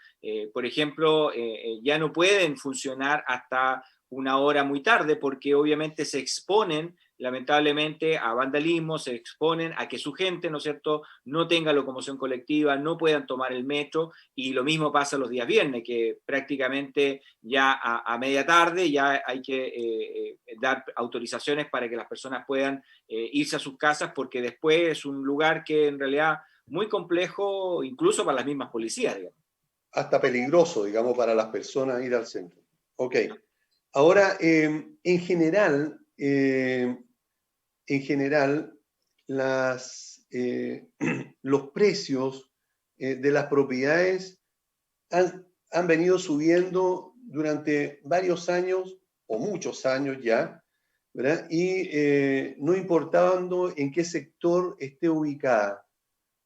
por ejemplo, ya no pueden funcionar hasta una hora muy tarde porque obviamente se exponen lamentablemente a vandalismo, se exponen a que su gente, ¿no es cierto?, no tenga locomoción colectiva, no puedan tomar el metro, y lo mismo pasa los días viernes, que prácticamente ya a media tarde ya hay que dar autorizaciones para que las personas puedan irse a sus casas, porque después es un lugar que en realidad muy complejo, incluso para las mismas policías, digamos. Hasta peligroso, digamos, para las personas ir al centro. Ok. Ahora, en general, los precios de las propiedades han venido subiendo durante varios años o muchos años ya, ¿verdad? Y no importando en qué sector esté ubicada.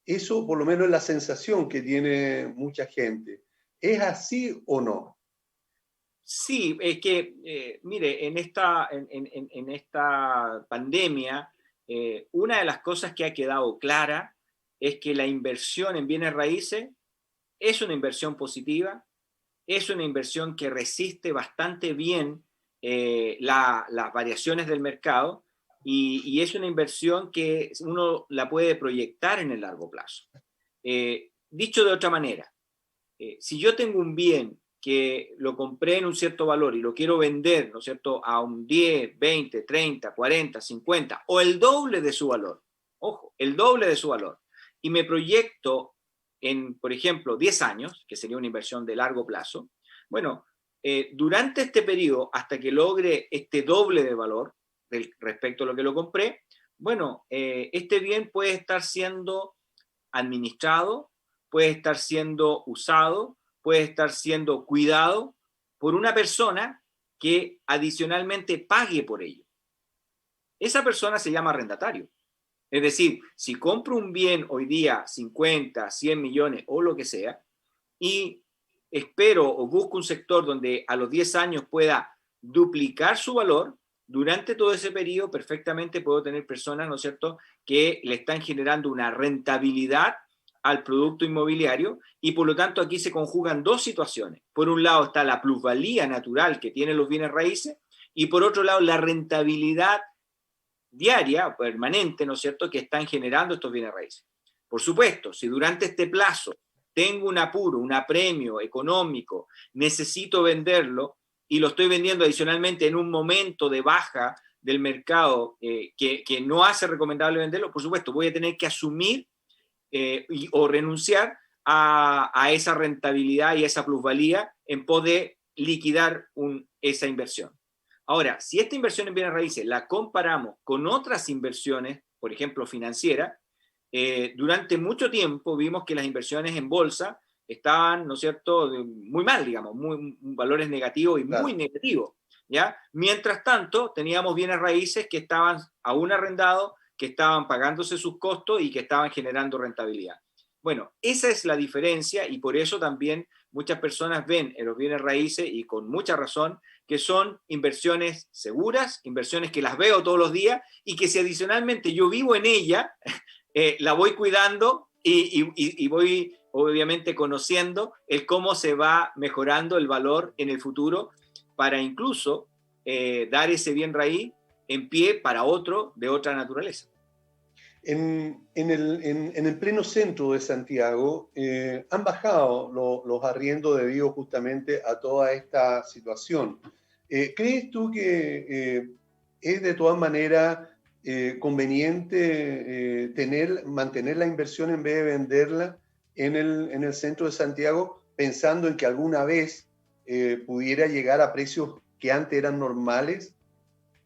Eso por lo menos es la sensación que tiene mucha gente. ¿Es así o no? Sí, es que, mire, en esta pandemia, una de las cosas que ha quedado clara es que la inversión en bienes raíces es una inversión positiva, es una inversión que resiste bastante bien las variaciones del mercado, y es una inversión que uno la puede proyectar en el largo plazo. Dicho de otra manera, si yo tengo un bien que lo compré en un cierto valor y lo quiero vender, ¿no es cierto?, a un 10, 20, 30, 40, 50 o el doble de su valor, ojo, el doble de su valor, y me proyecto en, por ejemplo, 10 años, que sería una inversión de largo plazo, bueno, durante este periodo, hasta que logre este doble de valor respecto a lo que lo compré, bueno, este bien puede estar siendo administrado, puede estar siendo usado, puede estar siendo cuidado por una persona que adicionalmente pague por ello. Esa persona se llama arrendatario. Es decir, si compro un bien hoy día 50, 100 millones o lo que sea, y espero o busco un sector donde a los 10 años pueda duplicar su valor, durante todo ese periodo perfectamente puedo tener personas, ¿no es cierto?, que le están generando una rentabilidad al producto inmobiliario y por lo tanto aquí se conjugan dos situaciones. Por un lado está la plusvalía natural que tienen los bienes raíces y por otro lado la rentabilidad diaria, permanente, ¿no es cierto?, que están generando estos bienes raíces. Por supuesto, si durante este plazo tengo un apuro, un apremio económico, necesito venderlo y lo estoy vendiendo adicionalmente en un momento de baja del mercado que no hace recomendable venderlo, por supuesto, voy a tener que asumir o renunciar a esa rentabilidad y esa plusvalía en pos de liquidar esa inversión. Ahora, si esta inversión en bienes raíces la comparamos con otras inversiones, por ejemplo, financieras, durante mucho tiempo vimos que las inversiones en bolsa estaban, ¿no es cierto?, muy mal, digamos, valores negativos y muy negativos, ¿ya? Mientras tanto, teníamos bienes raíces que estaban aún arrendados, que estaban pagándose sus costos y que estaban generando rentabilidad. Bueno, esa es la diferencia y por eso también muchas personas ven en los bienes raíces, y con mucha razón, que son inversiones seguras, inversiones que las veo todos los días y que si adicionalmente yo vivo en ella, la voy cuidando y voy obviamente conociendo el cómo se va mejorando el valor en el futuro para incluso dar ese bien raíz en pie para otro de otra naturaleza. En el pleno centro de Santiago han bajado los arriendos debido justamente a toda esta situación. ¿Crees tú que es de todas maneras conveniente mantener la inversión en vez de venderla en el centro de Santiago, pensando en que alguna vez pudiera llegar a precios que antes eran normales,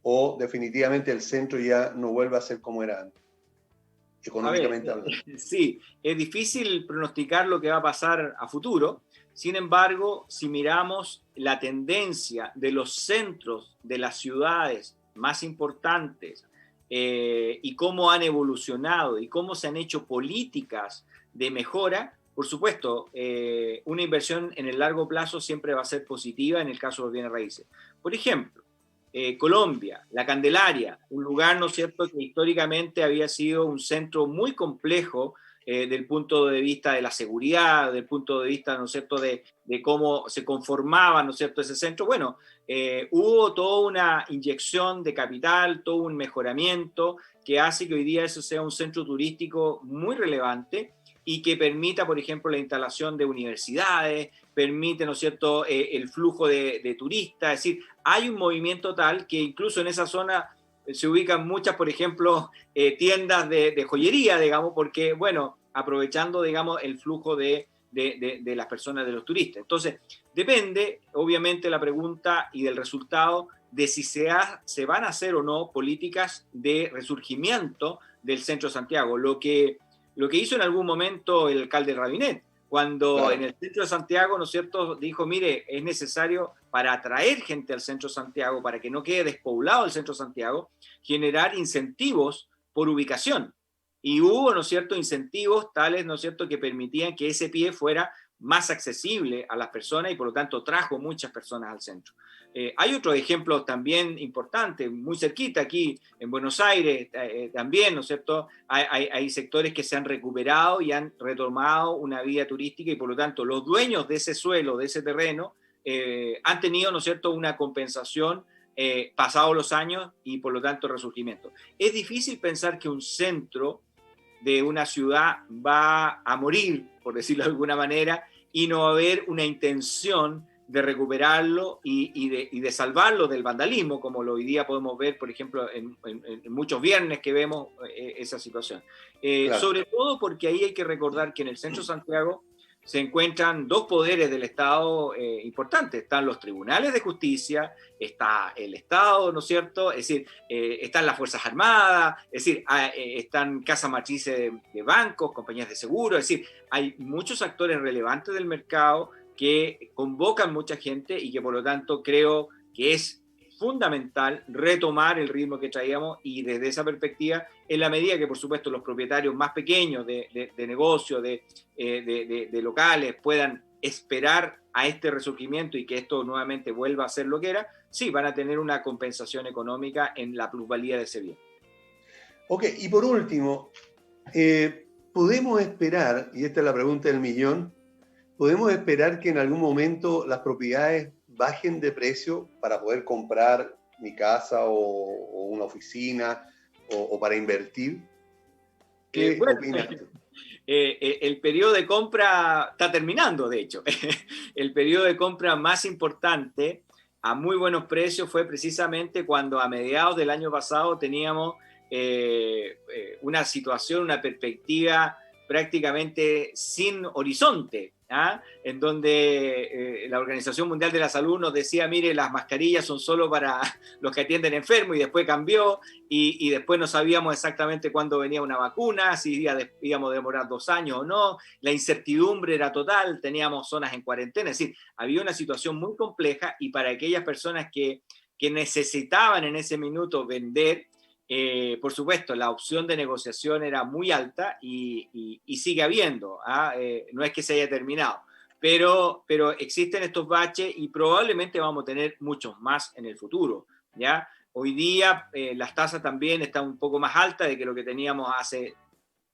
o definitivamente el centro ya no vuelve a ser como era antes, económicamente hablando? Sí, es difícil pronosticar lo que va a pasar a futuro. Sin embargo, si miramos la tendencia de los centros de las ciudades más importantes y cómo han evolucionado y cómo se han hecho políticas de mejora, por supuesto, una inversión en el largo plazo siempre va a ser positiva en el caso de los bienes raíces. Por ejemplo, Colombia, La Candelaria, un lugar, ¿no es cierto?, que históricamente había sido un centro muy complejo del punto de vista de la seguridad, del punto de vista, ¿no es cierto?, de cómo se conformaba, ¿no es cierto?, ese centro. Bueno, hubo toda una inyección de capital, todo un mejoramiento que hace que hoy día eso sea un centro turístico muy relevante y que permita, por ejemplo, la instalación de universidades, permite, ¿no es cierto?, el flujo de turistas. Es decir, hay un movimiento tal que incluso en esa zona se ubican muchas, por ejemplo, tiendas de joyería, digamos, porque, bueno, aprovechando, digamos, el flujo de las personas, de los turistas. Entonces, depende, obviamente, la pregunta y del resultado de si se van a hacer o no políticas de resurgimiento del centro de Santiago. Lo que hizo en algún momento el alcalde Rabinet, cuando en el centro de Santiago, ¿no es cierto?, dijo, mire, es necesario para atraer gente al centro de Santiago, para que no quede despoblado el centro de Santiago, generar incentivos por ubicación. Y hubo, ¿no es cierto?, incentivos tales, ¿no es cierto?, que permitían que ese pie fuera más accesible a las personas y por lo tanto trajo muchas personas al centro. Hay otros ejemplos también importantes, muy cerquita aquí en Buenos Aires también, ¿no es cierto? Hay sectores que se han recuperado y han retomado una vida turística y por lo tanto los dueños de ese suelo, de ese terreno, han tenido, ¿no es cierto?, una compensación pasados los años y por lo tanto resurgimiento. Es difícil pensar que un centro de una ciudad va a morir, por decirlo de alguna manera, y no va a haber una intención de recuperarlo y de salvarlo del vandalismo, como lo hoy día podemos ver, por ejemplo, en muchos viernes que vemos esa situación. Claro. Sobre todo porque ahí hay que recordar que en el centro de Santiago se encuentran dos poderes del Estado importantes. Están los tribunales de justicia, está el Estado, ¿no es cierto? Es decir, están las Fuerzas Armadas, es decir, están casas matrices de bancos, compañías de seguro, es decir, hay muchos actores relevantes del mercado que convocan mucha gente y que por lo tanto creo que es fundamental retomar el ritmo que traíamos y desde esa perspectiva, en la medida que por supuesto los propietarios más pequeños de negocios, de locales puedan esperar a este resurgimiento y que esto nuevamente vuelva a ser lo que era, sí, van a tener una compensación económica en la plusvalía de ese bien. Ok, y por último, ¿podemos esperar, y esta es la pregunta del millón, ¿podemos esperar que en algún momento las propiedades bajen de precio para poder comprar mi casa o una oficina o para invertir? ¿Qué opinas tú? El periodo de compra está terminando, de hecho. El periodo de compra más importante a muy buenos precios fue precisamente cuando a mediados del año pasado teníamos una situación, una perspectiva prácticamente sin horizonte, ¿ah? En donde la Organización Mundial de la Salud nos decía, mire, las mascarillas son solo para los que atienden enfermos, y después cambió, y después no sabíamos exactamente cuándo venía una vacuna, si íbamos a demorar 2 años o no, la incertidumbre era total, teníamos zonas en cuarentena, es decir, había una situación muy compleja, y para aquellas personas que necesitaban en ese minuto vender, por supuesto, la opción de negociación era muy alta y sigue habiendo, no es que se haya terminado, pero existen estos baches y probablemente vamos a tener muchos más en el futuro, ¿ya? Hoy día las tasas también están un poco más altas de que lo que teníamos hace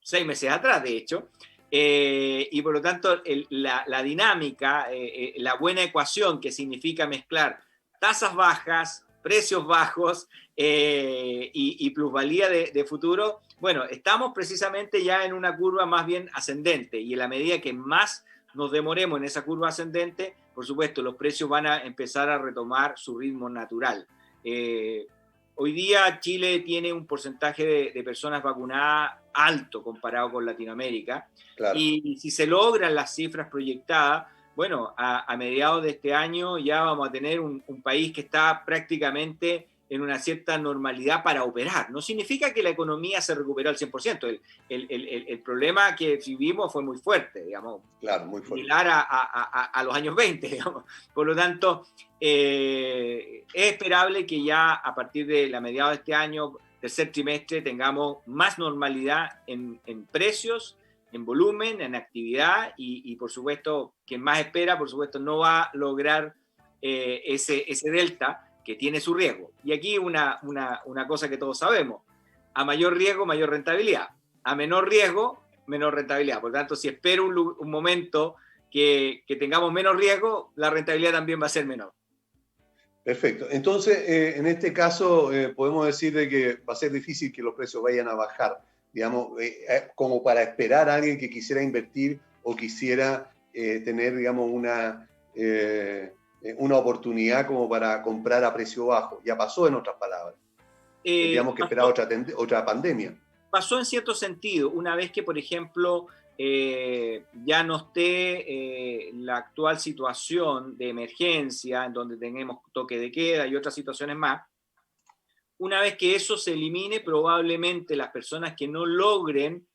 6 meses atrás, de hecho, y por lo tanto la dinámica, la buena ecuación que significa mezclar tasas bajas, precios bajos y plusvalía de futuro, bueno, estamos precisamente ya en una curva más bien ascendente, y en la medida que más nos demoremos en esa curva ascendente, por supuesto, los precios van a empezar a retomar su ritmo natural. Hoy día Chile tiene un porcentaje de personas vacunadas alto comparado con Latinoamérica, claro. Y si se logran las cifras proyectadas, bueno, a mediados de este año ya vamos a tener un país que está prácticamente en una cierta normalidad para operar. No significa que la economía se recuperó al 100%. El problema que vivimos fue muy fuerte, digamos. Claro, muy fuerte. Similar a los años 20, digamos. Por lo tanto, es esperable que ya a partir de la mediados de este año, tercer trimestre, tengamos más normalidad en precios, en volumen, en actividad, y por supuesto, quien más espera, por supuesto, no va a lograr ese delta que tiene su riesgo. Y aquí una cosa que todos sabemos: a mayor riesgo, mayor rentabilidad; a menor riesgo, menor rentabilidad. Por lo tanto, si espero un momento que tengamos menos riesgo, la rentabilidad también va a ser menor. Perfecto. Entonces, en este caso, podemos decir de que va a ser difícil que los precios vayan a bajar, digamos, como para esperar a alguien que quisiera invertir o quisiera tener, digamos, una oportunidad como para comprar a precio bajo. Ya pasó, en otras palabras. Tendríamos que esperar otra pandemia. Pasó en cierto sentido, una vez que, por ejemplo, ya no esté la actual situación de emergencia, en donde tenemos toque de queda y otras situaciones más. Una vez que eso se elimine, probablemente las personas que no logren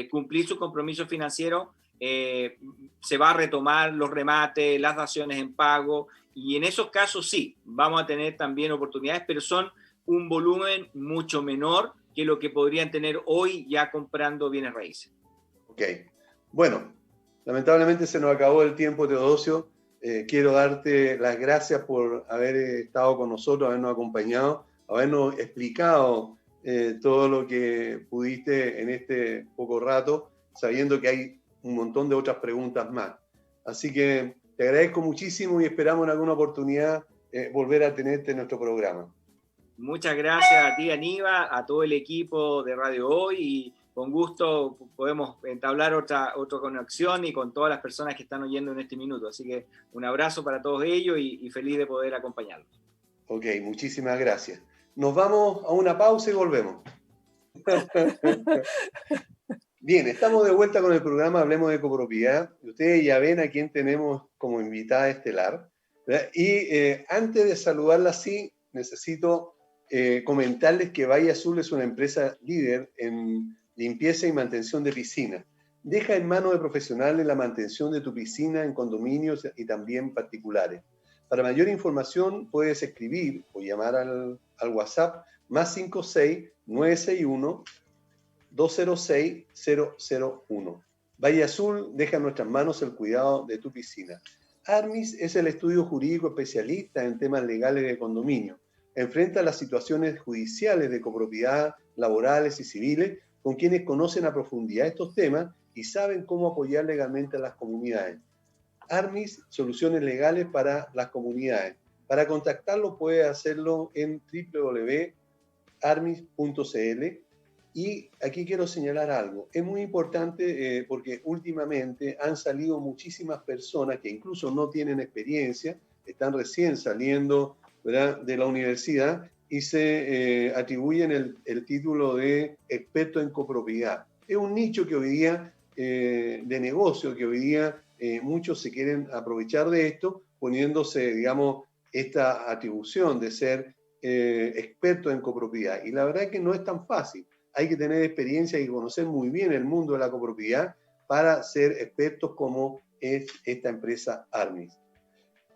cumplir su compromiso financiero, se va a retomar los remates, las daciones en pago, y en esos casos sí, vamos a tener también oportunidades, pero son un volumen mucho menor que lo que podrían tener hoy ya comprando bienes raíces. Ok. Bueno, lamentablemente se nos acabó el tiempo, Teodosio. Quiero darte las gracias por haber estado con nosotros, habernos acompañado, habernos explicado todo lo que pudiste en este poco rato, sabiendo que hay un montón de otras preguntas más. Así que te agradezco muchísimo y esperamos en alguna oportunidad volver a tenerte en nuestro programa. Muchas gracias a ti, Aníbal, a todo el equipo de Radio Hoy, y con gusto podemos entablar otra conexión y con todas las personas que están oyendo en este minuto. Así que un abrazo para todos ellos y feliz de poder acompañarlos. Ok, muchísimas gracias. Nos vamos a una pausa y volvemos. Bien, estamos de vuelta con el programa Hablemos de Copropiedad. Ustedes ya ven a quién tenemos como invitada estelar, ¿verdad? Y antes de saludarla así, necesito comentarles que Valle Azul es una empresa líder en limpieza y mantención de piscinas. Deja en manos de profesionales la mantención de tu piscina en condominios y también particulares. Para mayor información puedes escribir o llamar al WhatsApp más 56 961 206-001. Valle Azul deja en nuestras manos el cuidado de tu piscina. Armis es el estudio jurídico especialista en temas legales de condominio. Enfrenta las situaciones judiciales de copropiedad, laborales y civiles con quienes conocen a profundidad estos temas y saben cómo apoyar legalmente a las comunidades. Armis, soluciones legales para las comunidades. Para contactarlo puede hacerlo en www.armis.cl. Y aquí quiero señalar algo. Es muy importante porque últimamente han salido muchísimas personas que incluso no tienen experiencia, están recién saliendo, ¿verdad?, de la universidad y se atribuyen el título de experto en copropiedad. Es un nicho que hoy día, de negocio, que hoy día muchos se quieren aprovechar de esto, poniéndose, digamos, esta atribución de ser experto en copropiedad. Y la verdad es que no es tan fácil. Hay que tener experiencia y conocer muy bien el mundo de la copropiedad para ser expertos como es esta empresa Armis.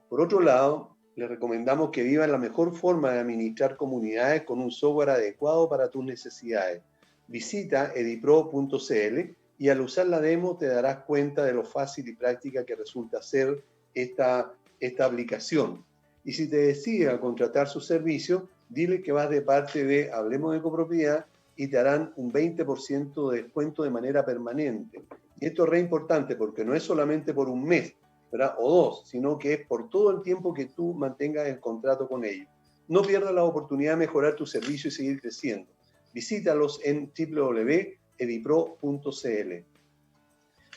Por otro lado, les recomendamos que vivan la mejor forma de administrar comunidades con un software adecuado para tus necesidades. Visita edipro.cl y al usar la demo te darás cuenta de lo fácil y práctica que resulta ser esta aplicación. Y si te decides a contratar su servicio, dile que vas de parte de Hablemos de Copropiedad y te harán un 20% de descuento de manera permanente. Y esto es re importante porque no es solamente por un mes, ¿verdad?, o dos, sino que es por todo el tiempo que tú mantengas el contrato con ellos. No pierdas la oportunidad de mejorar tu servicio y seguir creciendo. Visítalos en www.edipro.cl.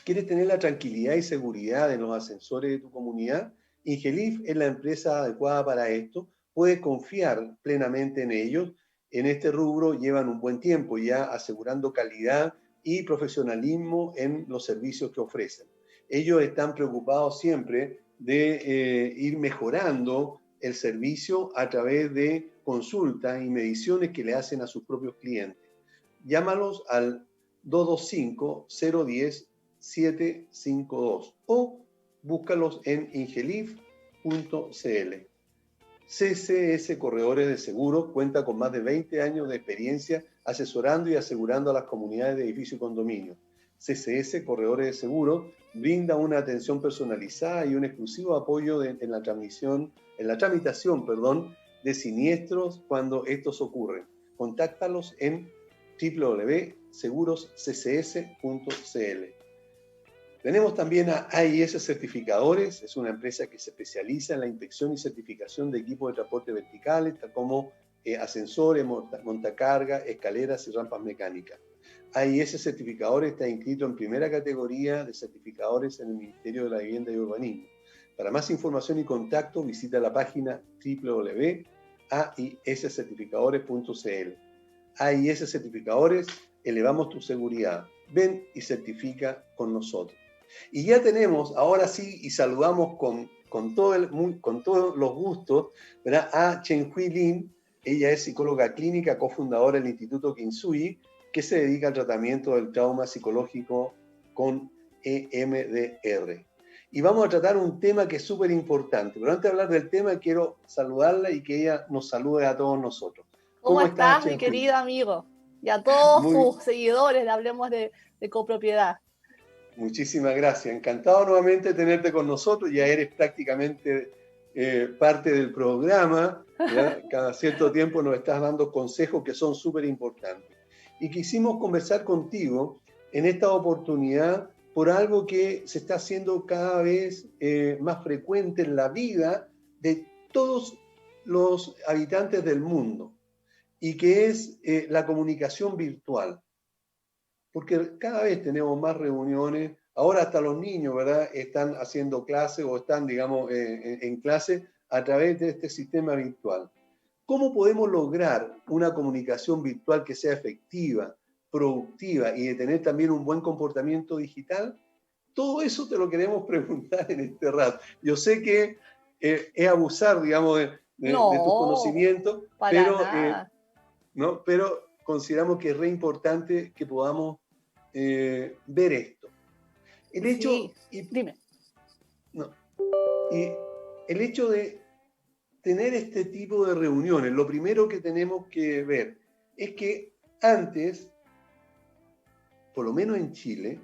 ¿Quieres tener la tranquilidad y seguridad de los ascensores de tu comunidad? Ingelif es la empresa adecuada para esto. Puedes confiar plenamente en ellos. En este rubro llevan un buen tiempo ya asegurando calidad y profesionalismo en los servicios que ofrecen. Ellos están preocupados siempre de ir mejorando el servicio a través de consultas y mediciones que le hacen a sus propios clientes. Llámalos al 225-010-752 o búscalos en ingelif.cl. CCS Corredores de Seguros cuenta con más de 20 años de experiencia asesorando y asegurando a las comunidades de edificios y condominios. CCS Corredores de Seguros brinda una atención personalizada y un exclusivo apoyo en la tramitación de siniestros cuando estos ocurren. Contáctalos en www.segurosccs.cl. Tenemos también a AIS Certificadores, es una empresa que se especializa en la inspección y certificación de equipos de transporte verticales, tal como ascensores, montacargas, escaleras y rampas mecánicas. AIS Certificadores está inscrito en primera categoría de certificadores en el Ministerio de la Vivienda y Urbanismo. Para más información y contacto, visita la página www.aiscertificadores.cl. AIS Certificadores, elevamos tu seguridad. Ven y certifica con nosotros. Y ya tenemos, ahora sí, y saludamos con todos los gustos, ¿verdad?, a Chen-Hui Lin. Ella es psicóloga clínica, cofundadora del Instituto Kinsui, que se dedica al tratamiento del trauma psicológico con EMDR. Y vamos a tratar un tema que es súper importante. Pero antes de hablar del tema, quiero saludarla y que ella nos salude a todos nosotros. ¿Cómo estás, mi querido amigo? Y a todos tus seguidores de Hablemos de Copropiedad. Muchísimas gracias. Encantado nuevamente de tenerte con nosotros. Ya eres prácticamente parte del programa. ¿Ya? Cada cierto tiempo nos estás dando consejos que son súper importantes. Y quisimos conversar contigo en esta oportunidad por algo que se está haciendo cada vez más frecuente en la vida de todos los habitantes del mundo. y que es la comunicación virtual. Porque cada vez tenemos más reuniones, ahora hasta los niños, ¿verdad?, están haciendo clases o están, digamos, en clase a través de este sistema virtual. ¿Cómo podemos lograr una comunicación virtual que sea efectiva, productiva y de tener también un buen comportamiento digital? Todo eso te lo queremos preguntar en este rato. Yo sé que es abusar, digamos, de tus conocimientos, para nada. ¿no? Pero consideramos que es re importante que podamos ver esto. El hecho, Sí, dime. No, y el hecho de tener este tipo de reuniones, lo primero que tenemos que ver es que antes, por lo menos en Chile,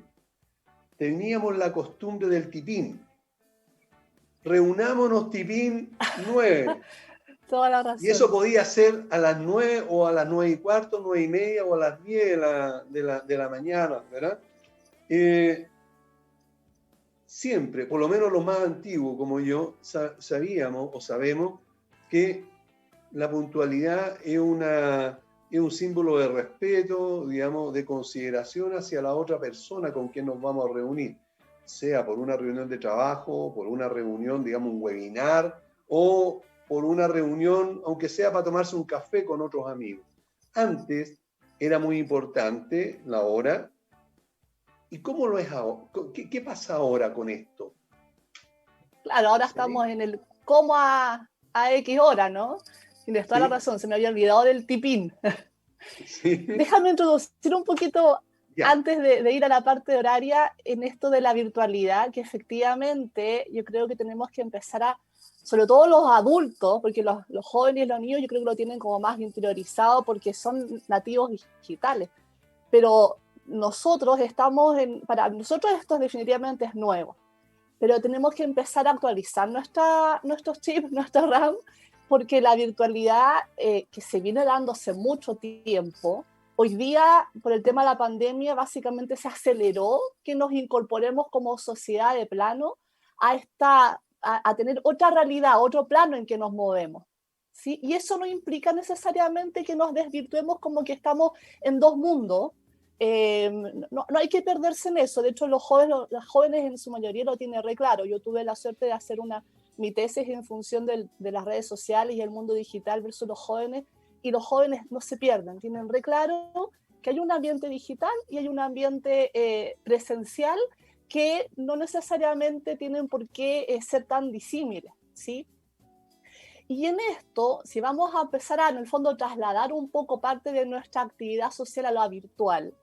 teníamos la costumbre del tipín. Reunámonos tipín 9. Toda la razón. Y eso podía ser a las 9 o a las 9:15, 9:30 o a las 10 de la mañana, ¿verdad? Siempre, por lo menos los más antiguos como yo, sabíamos o sabemos que la puntualidad es un símbolo de respeto, digamos, de consideración hacia la otra persona con quien nos vamos a reunir, sea por una reunión de trabajo, por una reunión, digamos, un webinar, o por una reunión, aunque sea para tomarse un café con otros amigos. Antes era muy importante la hora. ¿Y cómo lo es ahora? ¿Qué pasa ahora con esto? Claro, ahora ¿Sí? estamos en el cómo a X hora, ¿no? Tienes toda la razón, se me había olvidado del tipín. Sí. Déjame introducir un poquito, Ya. antes de ir a la parte horaria, en esto de la virtualidad, que efectivamente yo creo que tenemos que empezar a, sobre todo los adultos, porque los jóvenes y los niños yo creo que lo tienen como más interiorizado porque son nativos digitales, pero nosotros para nosotros esto definitivamente es nuevo, pero tenemos que empezar a actualizar nuestros chips, nuestra RAM, porque la virtualidad que se viene dando hace mucho tiempo, hoy día, por el tema de la pandemia, básicamente se aceleró que nos incorporemos como sociedad de plano a tener otra realidad, otro plano en que nos movemos. ¿Sí? Y eso no implica necesariamente que nos desvirtuemos como que estamos en dos mundos. No hay que perderse en eso. De hecho, los jóvenes en su mayoría lo tienen re claro. Yo tuve la suerte de hacer mi tesis en función de las redes sociales y el mundo digital versus los jóvenes, y los jóvenes no se pierden, tienen re claro que hay un ambiente digital y hay un ambiente presencial que no necesariamente tienen por qué ser tan disímiles, ¿sí? Y en esto, si vamos a empezar a, en el fondo, trasladar un poco parte de nuestra actividad social a lo virtual,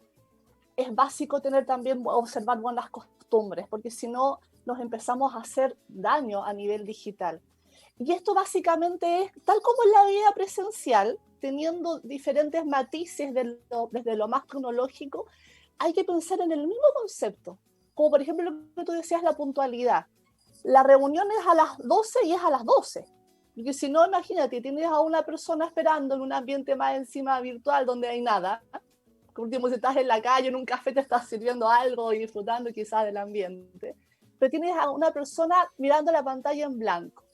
es básico tener también, observar buenas costumbres, porque si no nos empezamos a hacer daño a nivel digital. Y esto básicamente es, tal como en la vida presencial, teniendo diferentes matices desde lo más cronológico, hay que pensar en el mismo concepto, como por ejemplo lo que tú decías, la puntualidad. La reunión es a las 12 y es a las 12. Porque si no, imagínate, tienes a una persona esperando en un ambiente más encima virtual donde hay nada. Por último, si estás en la calle, en un café, te estás sirviendo algo y disfrutando quizás del ambiente. Pero tienes a una persona mirando la pantalla en blanco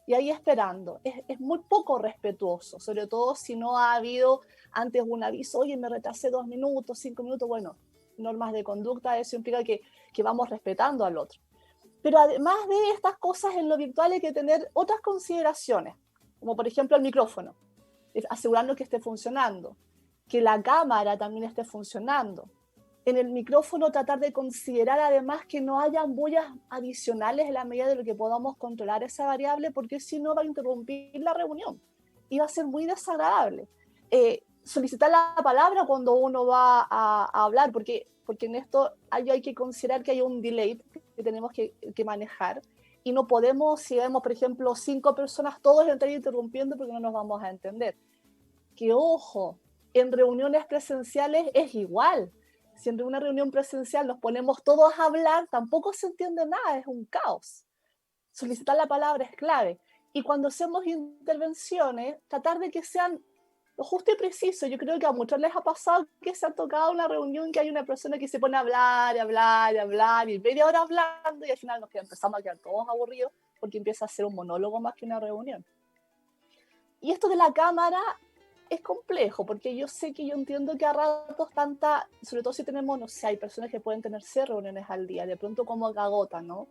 y ahí esperando. Es muy poco respetuoso, sobre todo si no ha habido antes un aviso, oye, me retrasé 2 minutos, 5 minutos. Bueno, normas de conducta, eso implica que vamos respetando al otro. Pero además de estas cosas en lo virtual hay que tener otras consideraciones, como por ejemplo el micrófono, asegurarnos que esté funcionando, que la cámara también esté funcionando. En el micrófono tratar de considerar además que no hayan bullas adicionales en la medida de lo que podamos controlar esa variable, porque si no va a interrumpir la reunión y va a ser muy desagradable. Solicitar la palabra cuando uno va a hablar, porque en esto hay que considerar que hay un delay que tenemos que manejar y no podemos, si vemos por ejemplo 5 personas, todos entrar interrumpiendo porque no nos vamos a entender. Que ojo, en reuniones presenciales es igual. Si en una reunión presencial nos ponemos todos a hablar, tampoco se entiende nada, es un caos. Solicitar la palabra es clave. Y cuando hacemos intervenciones, tratar de que sean lo justo y preciso. Yo creo que a muchos les ha pasado que se ha tocado una reunión que hay una persona que se pone a hablar, y media hora hablando, y al final empezamos a quedar todos aburridos porque empieza a ser un monólogo más que una reunión. Y esto de la cámara es complejo, porque yo entiendo que a ratos sobre todo si tenemos, no sé, hay personas que pueden tener 6 reuniones al día, de pronto como que agotan, ¿no?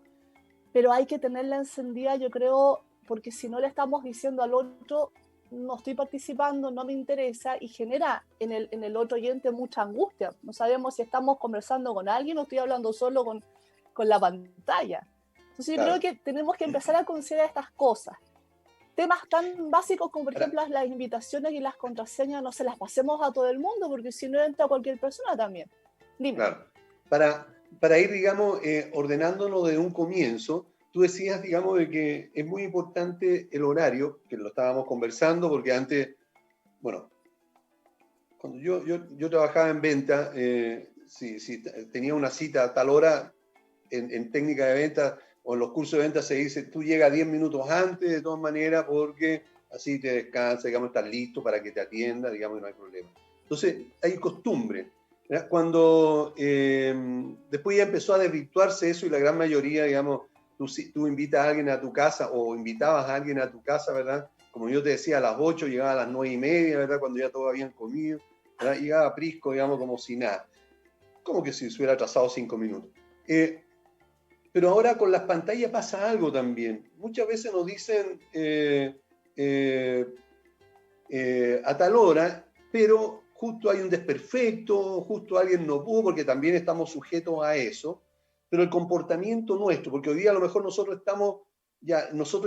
Pero hay que tenerla encendida, yo creo, porque si no le estamos diciendo al otro, no estoy participando, no me interesa, y genera en el otro oyente mucha angustia. No sabemos si estamos conversando con alguien o estoy hablando solo con la pantalla. Entonces yo creo que tenemos que empezar a considerar estas cosas. Temas tan básicos como, por ejemplo, las invitaciones y las contraseñas, no se las pasemos a todo el mundo, porque si no entra cualquier persona también. Dime. Claro. Para ir, digamos, ordenándolo de un comienzo, tú decías, digamos, de que es muy importante el horario, que lo estábamos conversando, porque antes, bueno, cuando yo trabajaba en venta, si tenía una cita a tal hora, en técnica de venta o en los cursos de venta se dice, tú llegas 10 minutos antes, de todas maneras, porque así te descansas, digamos, estás listo para que te atienda, digamos, y no hay problema. Entonces, hay costumbre. ¿Verdad? Cuando después ya empezó a desvirtuarse eso y la gran mayoría, digamos, tú invitas a alguien a tu casa o invitabas a alguien a tu casa, ¿verdad? Como yo te decía, a las 8, llegaba a las 9:30, ¿verdad? Cuando ya todos habían comido, ¿verdad? Llegaba Prisco, digamos, como si nada. Como que si se hubiera atrasado 5 minutos. Pero ahora con las pantallas pasa algo también. Muchas veces nos dicen a tal hora, pero justo hay un desperfecto, justo alguien no pudo, porque también estamos sujetos a eso. Pero el comportamiento nuestro, porque hoy día a lo mejor nosotros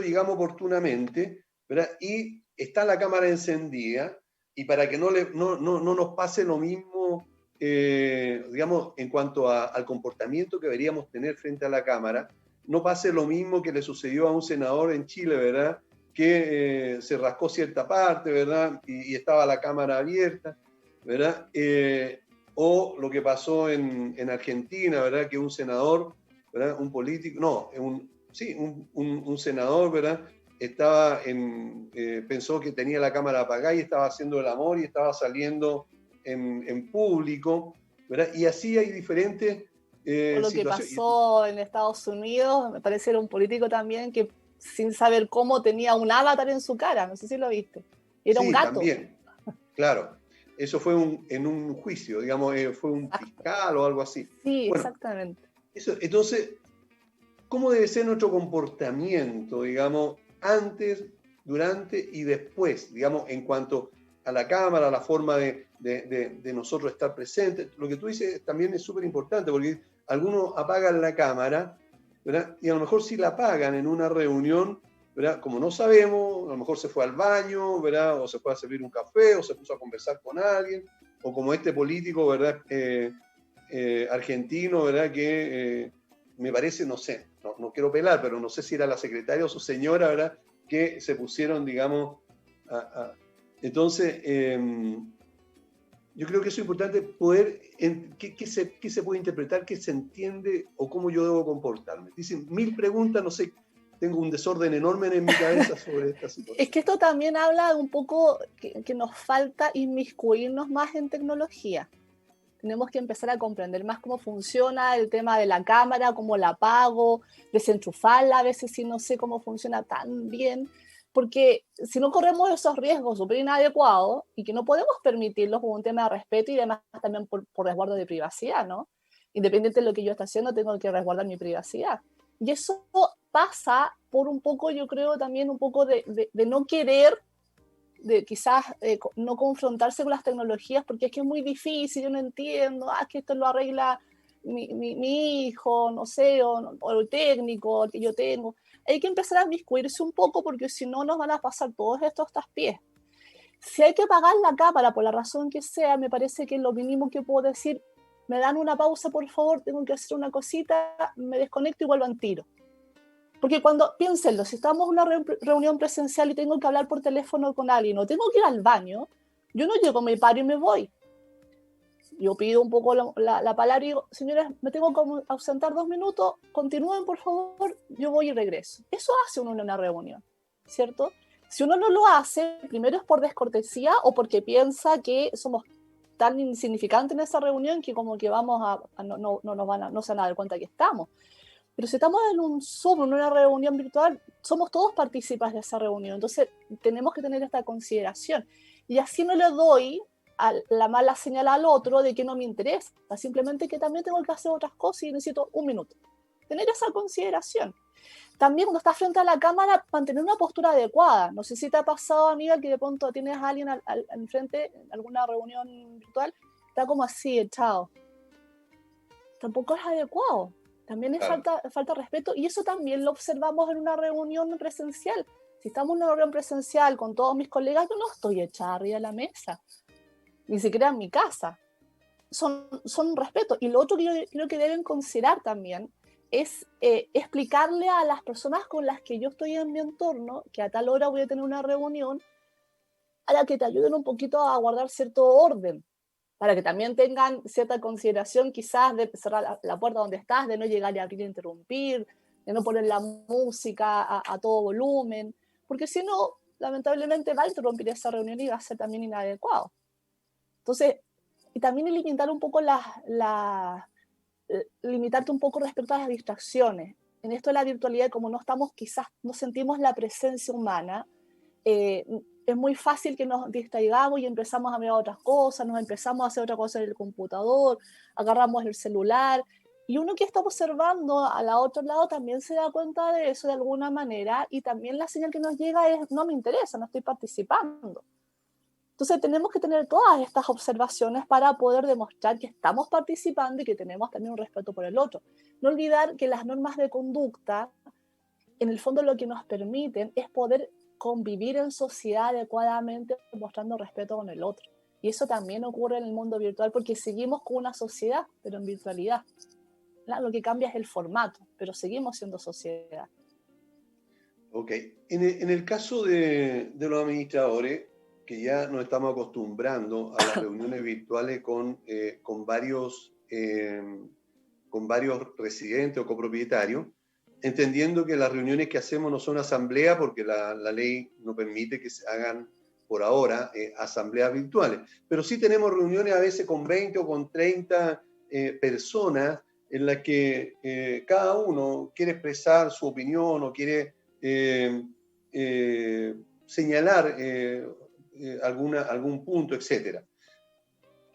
llegamos oportunamente, ¿verdad? Y está la cámara encendida, y para que no nos pase lo mismo, digamos, en cuanto al comportamiento que deberíamos tener frente a la cámara, no pase lo mismo que le sucedió a un senador en Chile, ¿verdad? Que se rascó cierta parte, ¿verdad? Y estaba la cámara abierta, ¿verdad? O lo que pasó en Argentina, ¿verdad? Que un senador, ¿verdad? Un político, no, un senador, ¿verdad? Pensó que tenía la cámara apagada y estaba haciendo el amor y estaba saliendo en público, ¿verdad? Y así hay diferentes o lo que pasó en Estados Unidos, me parece era un político también que sin saber cómo tenía un avatar en su cara, no sé si lo viste. Era un gato. También, claro. Eso fue en un juicio, digamos, fue un fiscal o algo así. Sí, bueno, exactamente. Entonces, ¿cómo debe ser nuestro comportamiento, digamos, antes, durante y después, digamos, en cuanto a la cámara, a la forma de nosotros estar presentes? Lo que tú dices también es súper importante, porque algunos apagan la cámara, ¿verdad? Y a lo mejor si la apagan en una reunión, ¿verdad? Como no sabemos, a lo mejor se fue al baño, ¿verdad? O se fue a servir un café, o se puso a conversar con alguien, o como este político, ¿verdad? Argentino, ¿verdad? Que me parece, no sé, no quiero pelar, pero no sé si era la secretaria o su señora, ¿verdad? Que se pusieron, digamos, entonces, yo creo que eso es importante poder, ¿qué se puede interpretar, qué se entiende o cómo yo debo comportarme? Dicen 1000 preguntas, no sé, tengo un desorden enorme en mi cabeza sobre esta situación. Es que esto también habla de un poco que nos falta inmiscuirnos más en tecnología. Tenemos que empezar a comprender más cómo funciona el tema de la cámara, cómo la apago, desenchufarla, a veces si no sé cómo funciona tan bien, porque si no corremos esos riesgos súper inadecuados y que no podemos permitirlos por un tema de respeto y además también por resguardo de privacidad, ¿no? Independiente de lo que yo esté haciendo, tengo que resguardar mi privacidad. Y eso pasa por un poco, yo creo, también un poco de no querer, de quizás no confrontarse con las tecnologías, porque es que es muy difícil, yo no entiendo, que esto lo arregla mi hijo, no sé, o el técnico que yo tengo. Hay que empezar a miscuirse un poco, porque si no nos van a pasar todos estos traspiés. Si hay que apagar la cámara por la razón que sea, me parece que lo mínimo que puedo decir, me dan una pausa, por favor, tengo que hacer una cosita, me desconecto y vuelvo al tiro. Porque piénsenlo, si estamos en una reunión presencial y tengo que hablar por teléfono con alguien o tengo que ir al baño, yo no llego, me paro y me voy. Yo pido un poco la palabra y digo, señoras, me tengo que ausentar 2 minutos, continúen por favor, yo voy y regreso. Eso hace uno en una reunión, ¿cierto? Si uno no lo hace, primero es por descortesía o porque piensa que somos tan insignificantes en esa reunión que como que vamos no se van a dar cuenta que estamos. Pero si estamos en un Zoom, en una reunión virtual, somos todos partícipes de esa reunión. Entonces, tenemos que tener esta consideración. y así no le doy la mala señal al otro de que no me interesa, simplemente que también tengo que hacer otras cosas y necesito un minuto. Tener esa consideración. También cuando estás frente a la cámara, mantener una postura adecuada. No sé si te ha pasado, amiga, que de pronto tienes a alguien al frente en alguna reunión virtual, está como así, echado. Tampoco es adecuado. También es falta de respeto, y eso también lo observamos en una reunión presencial. Si estamos en una reunión presencial con todos mis colegas, yo no estoy echada arriba de la mesa, ni siquiera en mi casa. Son respeto. Y lo otro que yo creo que deben considerar también es explicarle a las personas con las que yo estoy en mi entorno que a tal hora voy a tener una reunión, para que te ayuden un poquito a guardar cierto orden, para que también tengan cierta consideración quizás de cerrar la puerta donde estás, de no llegar y abrir e interrumpir, de no poner la música a todo volumen, porque si no, lamentablemente va a interrumpir esa reunión y va a ser también inadecuado. Entonces, y también limitar un poco limitarte un poco respecto a las distracciones. En esto de la virtualidad, como no estamos, quizás no sentimos la presencia humana, es muy fácil que nos distraigamos y empezamos a mirar otras cosas, nos empezamos a hacer otra cosa en el computador, agarramos el celular, y uno que está observando al otro lado también se da cuenta de eso de alguna manera, y también la señal que nos llega es: no me interesa, no estoy participando. Entonces tenemos que tener todas estas observaciones para poder demostrar que estamos participando y que tenemos también un respeto por el otro. No olvidar que las normas de conducta, en el fondo, lo que nos permiten es poder convivir en sociedad adecuadamente, mostrando respeto con el otro. Y eso también ocurre en el mundo virtual, porque seguimos con una sociedad, pero en virtualidad. Lo que cambia es el formato, pero seguimos siendo sociedad. Ok. En el caso de los administradores, que ya nos estamos acostumbrando a las reuniones virtuales con varios residentes o copropietarios, entendiendo que las reuniones que hacemos no son asamblea, porque la ley no permite que se hagan por ahora asambleas virtuales, pero sí tenemos reuniones a veces con 20 o con 30 personas, en las que cada uno quiere expresar su opinión o quiere señalar algún punto, etc.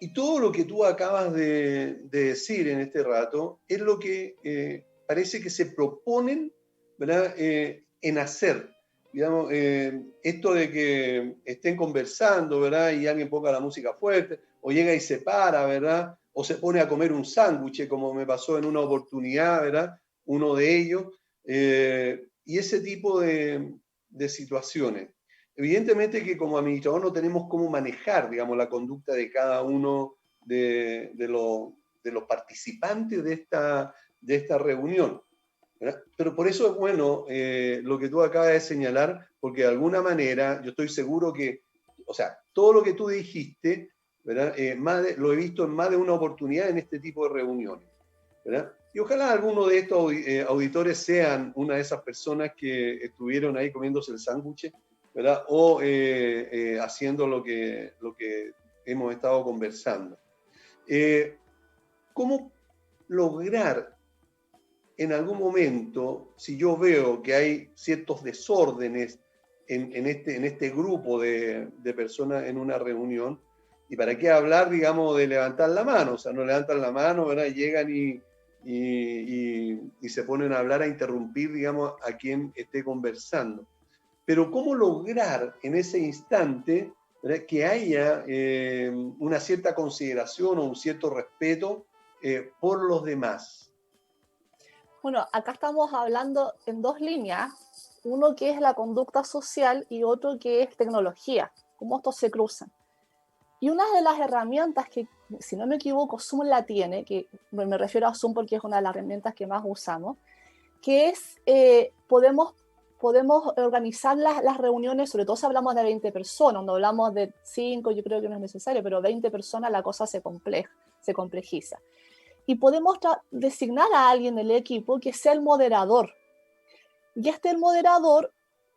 Y todo lo que tú acabas de decir en este rato es lo que parece que se proponen, ¿verdad? En hacer. Digamos, esto de que estén conversando, ¿verdad? Y alguien ponga la música fuerte, o llega y se para, ¿verdad? O se pone a comer un sándwich, como me pasó en una oportunidad, ¿verdad? Uno de ellos. Y ese tipo de situaciones. Evidentemente que como administrador no tenemos cómo manejar, digamos, la conducta de cada uno de los participantes de esta reunión, ¿verdad? Pero por eso es bueno lo que tú acabas de señalar, porque de alguna manera yo estoy seguro que, o sea, todo lo que tú dijiste, ¿verdad? Lo he visto en más de una oportunidad en este tipo de reuniones, ¿verdad? Y ojalá alguno de estos auditores sean una de esas personas que estuvieron ahí comiéndose el sándwich, ¿verdad? O haciendo lo que hemos estado conversando. ¿Cómo lograr en algún momento, si yo veo que hay ciertos desórdenes en este grupo de personas en una reunión, y para qué hablar, digamos, de levantar la mano? O sea, no levantan la mano, ¿verdad? Llegan y se ponen a hablar, a interrumpir, digamos, a quien esté conversando. Pero ¿cómo lograr en ese instante, ¿verdad?, que haya una cierta consideración o un cierto respeto por los demás? Bueno, acá estamos hablando en dos líneas, uno que es la conducta social y otro que es tecnología, cómo estos se cruzan. Y una de las herramientas que, si no me equivoco, Zoom la tiene, que me refiero a Zoom porque es una de las herramientas que más usamos, que es, podemos organizar las reuniones, sobre todo si hablamos de 20 personas, cuando hablamos de 5 yo creo que no es necesario, pero 20 personas la cosa se complejiza. Y podemos designar a alguien del equipo que sea el moderador. Y el moderador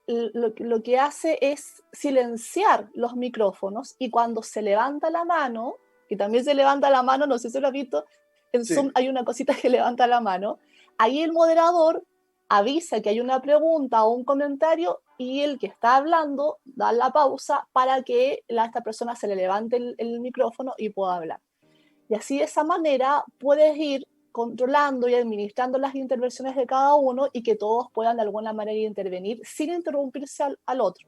lo que hace es silenciar los micrófonos, y cuando se levanta la mano, y también se levanta la mano, no sé si lo has visto, en Zoom hay una cosita que levanta la mano, ahí el moderador avisa que hay una pregunta o un comentario y el que está hablando da la pausa para que a esta persona se le levante el micrófono y pueda hablar. Y así de esa manera puedes ir controlando y administrando las intervenciones de cada uno y que todos puedan de alguna manera intervenir sin interrumpirse al otro.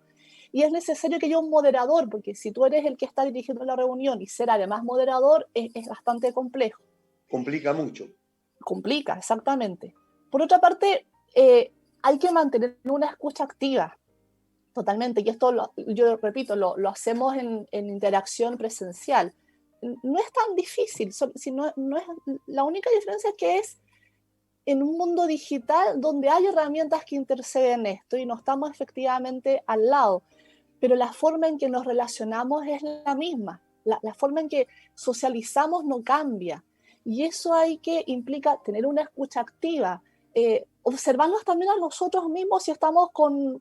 Y es necesario que haya un moderador, porque si tú eres el que está dirigiendo la reunión y ser además moderador es bastante complejo. Complica mucho. Complica, exactamente. Por otra parte, hay que mantener una escucha activa, totalmente. Y esto, yo repito, lo hacemos en interacción presencial. No es tan difícil, la única diferencia es que es en un mundo digital donde hay herramientas que interceden en esto y no estamos efectivamente al lado, pero la forma en que nos relacionamos es la misma, la forma en que socializamos no cambia, y eso implica tener una escucha activa, observarnos también a nosotros mismos si estamos con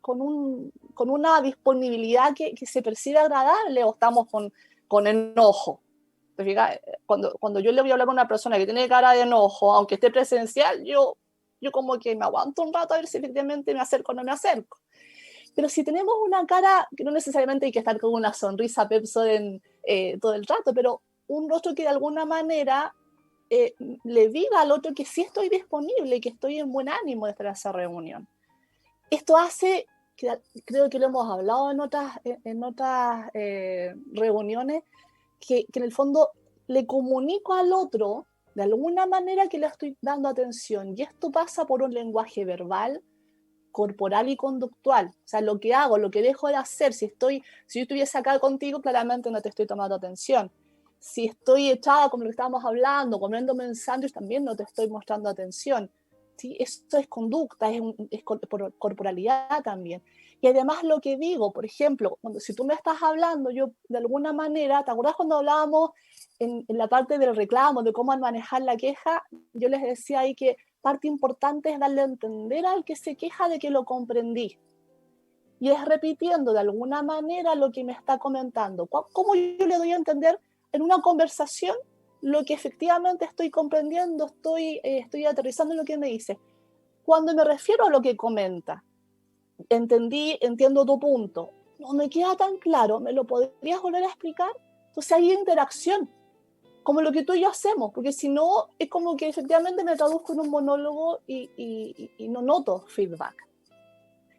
una disponibilidad que se percibe agradable o estamos con enojo. ¿Te fijas? Cuando yo le voy a hablar a una persona que tiene cara de enojo, aunque esté presencial, yo como que me aguanto un rato a ver si efectivamente me acerco o no me acerco. Pero si tenemos una cara, que no necesariamente hay que estar con una sonrisa Pepsodent todo el rato, pero un rostro que de alguna manera le diga al otro que sí estoy disponible, que estoy en buen ánimo de estar en esa reunión. Esto hace, creo que lo hemos hablado en otras reuniones, que en el fondo le comunico al otro de alguna manera que le estoy dando atención, y esto pasa por un lenguaje verbal, corporal y conductual. O sea, lo que hago, lo que dejo de hacer, si yo estuviese acá contigo, claramente no te estoy tomando atención. Si estoy echada, como lo que estábamos hablando, comiéndome un sándwich, también no te estoy mostrando atención. ¿Sí? Esto es conducta, es corporalidad también. Y además lo que digo, por ejemplo, si tú me estás hablando, yo de alguna manera, ¿te acuerdas cuando hablábamos en la parte del reclamo, de cómo manejar la queja? Yo les decía ahí que parte importante es darle a entender al que se queja de que lo comprendí. Y es repitiendo de alguna manera lo que me está comentando. ¿Cómo yo le doy a entender en una conversación lo que efectivamente estoy comprendiendo, estoy aterrizando en lo que me dice? Cuando me refiero a lo que comenta, entiendo tu punto, no me queda tan claro, ¿me lo podrías volver a explicar? Entonces hay interacción, como lo que tú y yo hacemos, porque si no, es como que efectivamente me traduzco en un monólogo y no noto feedback.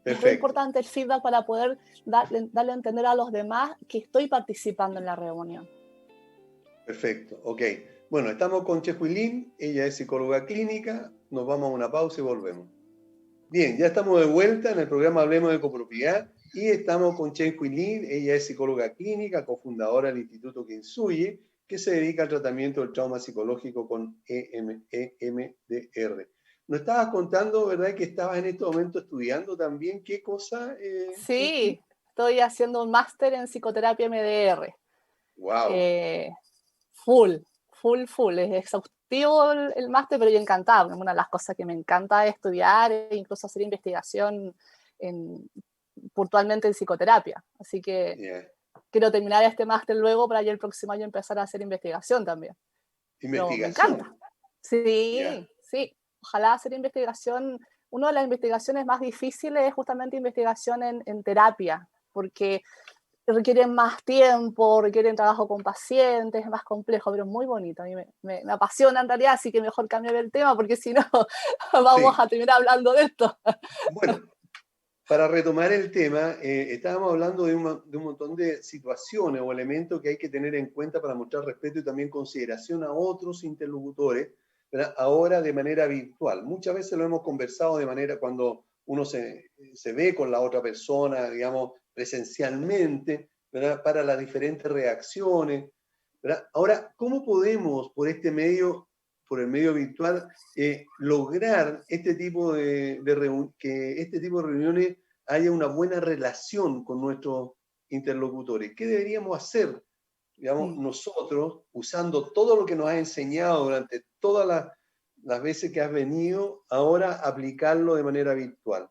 Perfecto. Es muy importante el feedback para poder darle a entender a los demás que estoy participando en la reunión. Perfecto, ok. Bueno, estamos con Chejuilín, ella es psicóloga clínica, nos vamos a una pausa y volvemos. Bien, ya estamos de vuelta en el programa Hablemos de Copropiedad y estamos con Chejuilín, ella es psicóloga clínica, cofundadora del Instituto Kintsugi, que se dedica al tratamiento del trauma psicológico con EMDR. Nos estabas contando, ¿verdad?, que estabas en este momento estudiando también. ¿Qué cosa? Sí, estoy haciendo un máster en psicoterapia MDR. ¡Wow! Full. Es exhaustivo el máster, pero yo encantada. Una de las cosas que me encanta es estudiar e incluso hacer investigación puntualmente en psicoterapia. Así que quiero terminar este máster luego para ya el próximo año empezar a hacer investigación también. ¿Investigación? Me encanta. Sí. Ojalá hacer investigación. Una de las investigaciones más difíciles es justamente investigación en terapia, porque requieren más tiempo, requieren trabajo con pacientes, es más complejo, pero es muy bonito. A mí me apasiona en realidad, así que mejor cambiar el tema, porque si no, vamos a terminar hablando de esto. Bueno, para retomar el tema, estábamos hablando de un montón de situaciones o elementos que hay que tener en cuenta para mostrar respeto y también consideración a otros interlocutores, ¿verdad? Ahora de manera virtual. Muchas veces lo hemos conversado de manera cuando uno se ve con la otra persona, digamos, presencialmente, ¿verdad?, para las diferentes reacciones, ¿verdad? Ahora, ¿cómo podemos por el medio virtual, lograr que este tipo de reuniones haya una buena relación con nuestros interlocutores? ¿Qué deberíamos hacer, digamos, nosotros, usando todo lo que nos has enseñado durante todas las veces que has venido, ahora aplicarlo de manera virtual?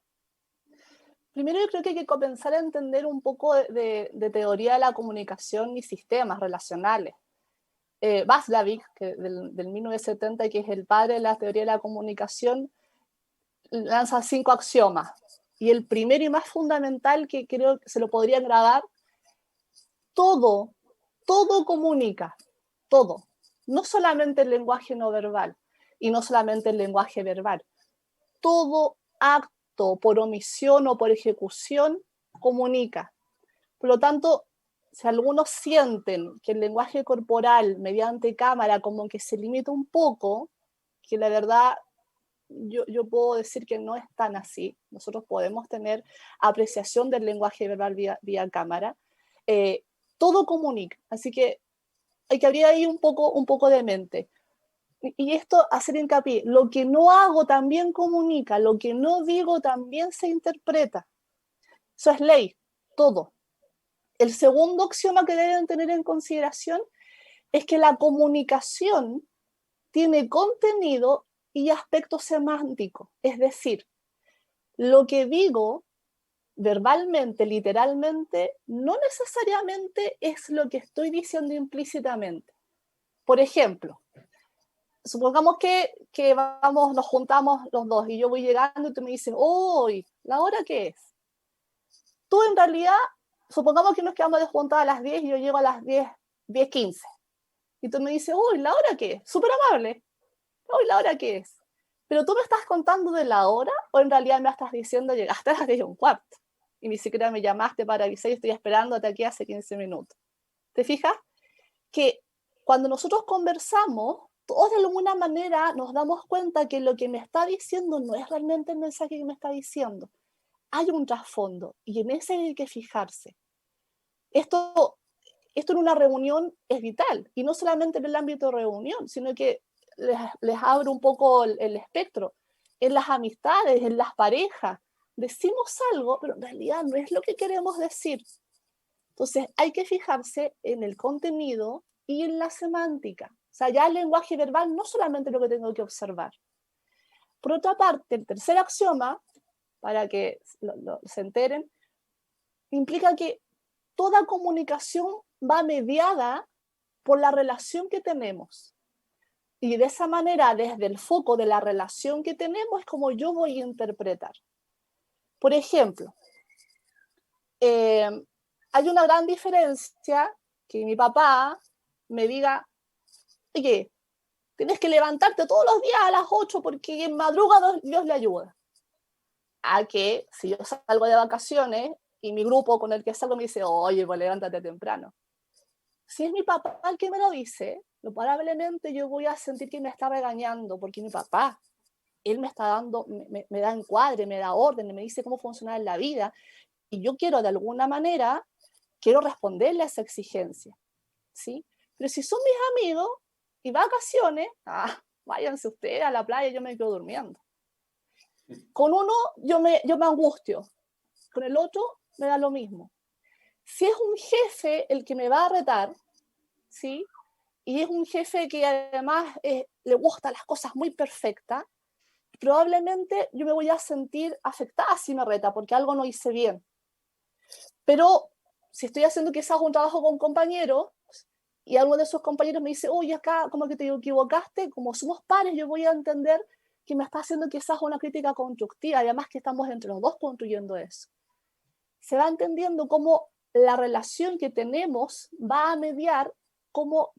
Primero yo creo que hay que comenzar a entender un poco de teoría de la comunicación y sistemas relacionales. Václavic, del 1970, que es el padre de la teoría de la comunicación, lanza 5 axiomas. y el primero y más fundamental que creo que se lo podría grabar, todo comunica, todo. No solamente el lenguaje no verbal y no solamente el lenguaje verbal. Todo acto por omisión o por ejecución comunica. Por lo tanto, si algunos sienten que el lenguaje corporal mediante cámara como que se limita un poco, que la verdad yo puedo decir que no es tan así. Nosotros podemos tener apreciación del lenguaje verbal vía cámara. Todo comunica, así que hay que abrir ahí un poco de mente. Y esto, hacer hincapié, lo que no hago también comunica, lo que no digo también se interpreta. Eso es ley, todo. El segundo axioma que deben tener en consideración es que la comunicación tiene contenido y aspecto semántico. Es decir, lo que digo verbalmente, literalmente, no necesariamente es lo que estoy diciendo implícitamente. Por ejemplo, supongamos que nos juntamos los dos y yo voy llegando y tú me dices, uy, ¿la hora qué es? Tú en realidad, supongamos que nos quedamos de juntar a las 10 y yo llego a las 10:15. Y tú me dices, uy, ¿la hora qué es? Súper amable. Uy, ¿la hora qué es? Pero tú me estás contando de la hora o en realidad me estás diciendo llegaste a las 10:15 y ni siquiera me llamaste para avisar y estoy esperándote aquí hace 15 minutos. ¿Te fijas? Que cuando nosotros conversamos, todos de alguna manera nos damos cuenta que lo que me está diciendo no es realmente el mensaje que me está diciendo. Hay un trasfondo y en ese hay que fijarse. Esto en una reunión es vital y no solamente en el ámbito de reunión, sino que les abro un poco el espectro. En las amistades, en las parejas, decimos algo, pero en realidad no es lo que queremos decir. Entonces hay que fijarse en el contenido y en la semántica. O sea, ya el lenguaje verbal no solamente lo que tengo que observar. Por otra parte, el tercer axioma, para que se enteren, implica que toda comunicación va mediada por la relación que tenemos. Y de esa manera, desde el foco de la relación que tenemos, es como yo voy a interpretar. Por ejemplo, hay una gran diferencia que mi papá me diga, oye, tienes que levantarte todos los días a las 8 porque en madrugada Dios le ayuda. A que si yo salgo de vacaciones y mi grupo con el que salgo me dice, oye, pues levántate temprano. Si es mi papá el que me lo dice, probablemente yo voy a sentir que me está regañando, porque mi papá, él me está dando, me da encuadre, me da orden, me dice cómo funciona en la vida, y yo quiero de alguna manera, quiero responderle a esa exigencia, ¿sí? Pero si son mis amigos y vacaciones, váyanse ustedes a la playa, yo me quedo durmiendo. Con uno yo me angustio, con el otro me da lo mismo. Si es un jefe el que me va a retar, ¿sí? Y es un jefe que además le gustan las cosas muy perfectas, probablemente yo me voy a sentir afectada si me reta, porque algo no hice bien. Pero si estoy haciendo quizás un trabajo con compañeros, y alguno de esos compañeros me dice, oye, acá como que te equivocaste, como somos pares, yo voy a entender que me está haciendo quizás una crítica constructiva, y además que estamos entre los dos construyendo eso. Se va entendiendo cómo la relación que tenemos va a mediar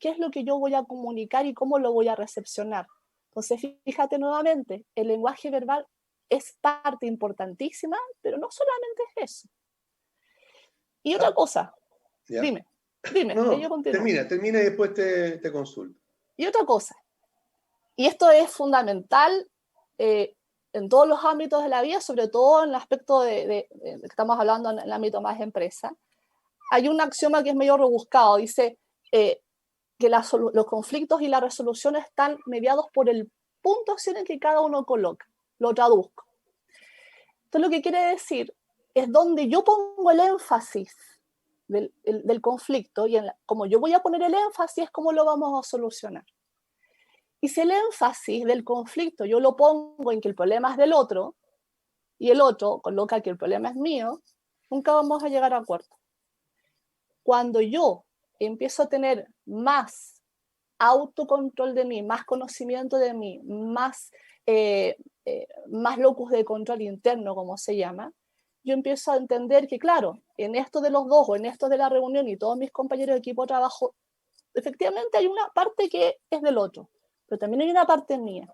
qué es lo que yo voy a comunicar y cómo lo voy a recepcionar. Entonces, fíjate nuevamente, el lenguaje verbal es parte importantísima, pero no solamente es eso. Y otra cosa, ¿ya? dime, No, yo continúo. Termina y después te consulto. Y otra cosa, y esto es fundamental en todos los ámbitos de la vida, sobre todo en el aspecto de que estamos hablando en el ámbito más de empresa. Hay un axioma que es medio rebuscado, dice que los conflictos y la resolución están mediados por el punto de acción en que cada uno coloca. Lo traduzco. Entonces lo que quiere decir es donde yo pongo el énfasis del conflicto y como yo voy a poner el énfasis es cómo lo vamos a solucionar. Y si el énfasis del conflicto yo lo pongo en que el problema es del otro y el otro coloca que el problema es mío, nunca vamos a llegar a acuerdo. Cuando yo empiezo a tener más autocontrol de mí, más conocimiento de mí, más locus de control interno, como se llama, yo empiezo a entender que, claro, en esto de los dos o en esto de la reunión y todos mis compañeros de equipo de trabajo, efectivamente hay una parte que es del otro, pero también hay una parte mía.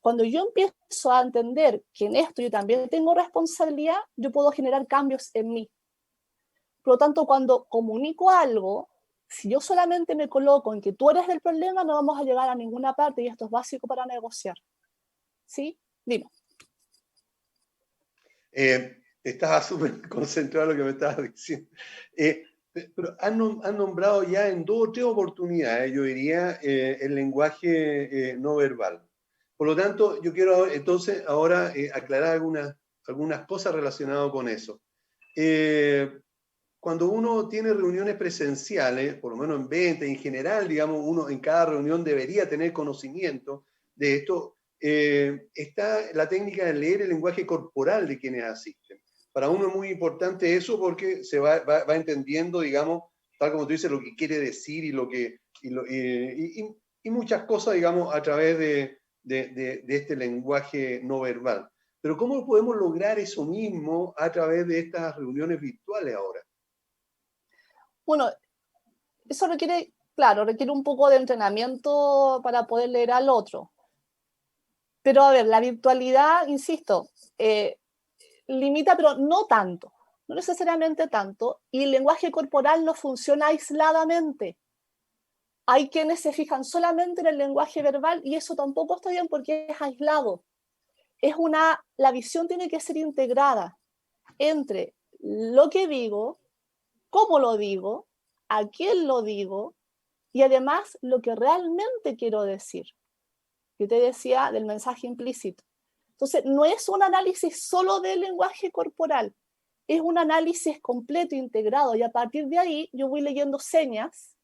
Cuando yo empiezo a entender que en esto yo también tengo responsabilidad, yo puedo generar cambios en mí. Por lo tanto, cuando comunico algo, si yo solamente me coloco en que tú eres el problema, no vamos a llegar a ninguna parte, y esto es básico para negociar. ¿Sí? Dime. Estaba súper concentrado en lo que me estabas diciendo. Pero han nombrado ya en 2 o 3 oportunidades, yo diría, el lenguaje no verbal. Por lo tanto, yo quiero entonces ahora aclarar algunas cosas relacionadas con eso. Cuando uno tiene reuniones presenciales, por lo menos en ventas, en general, digamos, uno en cada reunión debería tener conocimiento de esto, está la técnica de leer el lenguaje corporal de quienes asisten. Para uno es muy importante eso porque se va entendiendo, digamos, tal como tú dices, lo que quiere decir y muchas cosas, digamos, a través de este lenguaje no verbal. Pero ¿cómo podemos lograr eso mismo a través de estas reuniones virtuales ahora? Bueno, eso requiere, claro, requiere un poco de entrenamiento para poder leer al otro. Pero a ver, la virtualidad, insisto, limita, pero no tanto, no necesariamente tanto, y el lenguaje corporal no funciona aisladamente. Hay quienes se fijan solamente en el lenguaje verbal y eso tampoco está bien porque es aislado. La visión tiene que ser integrada entre lo que digo, cómo lo digo, a quién lo digo y además lo que realmente quiero decir. Yo te decía del mensaje implícito. Entonces, no es un análisis solo del lenguaje corporal, es un análisis completo, integrado, y a partir de ahí yo voy leyendo señas,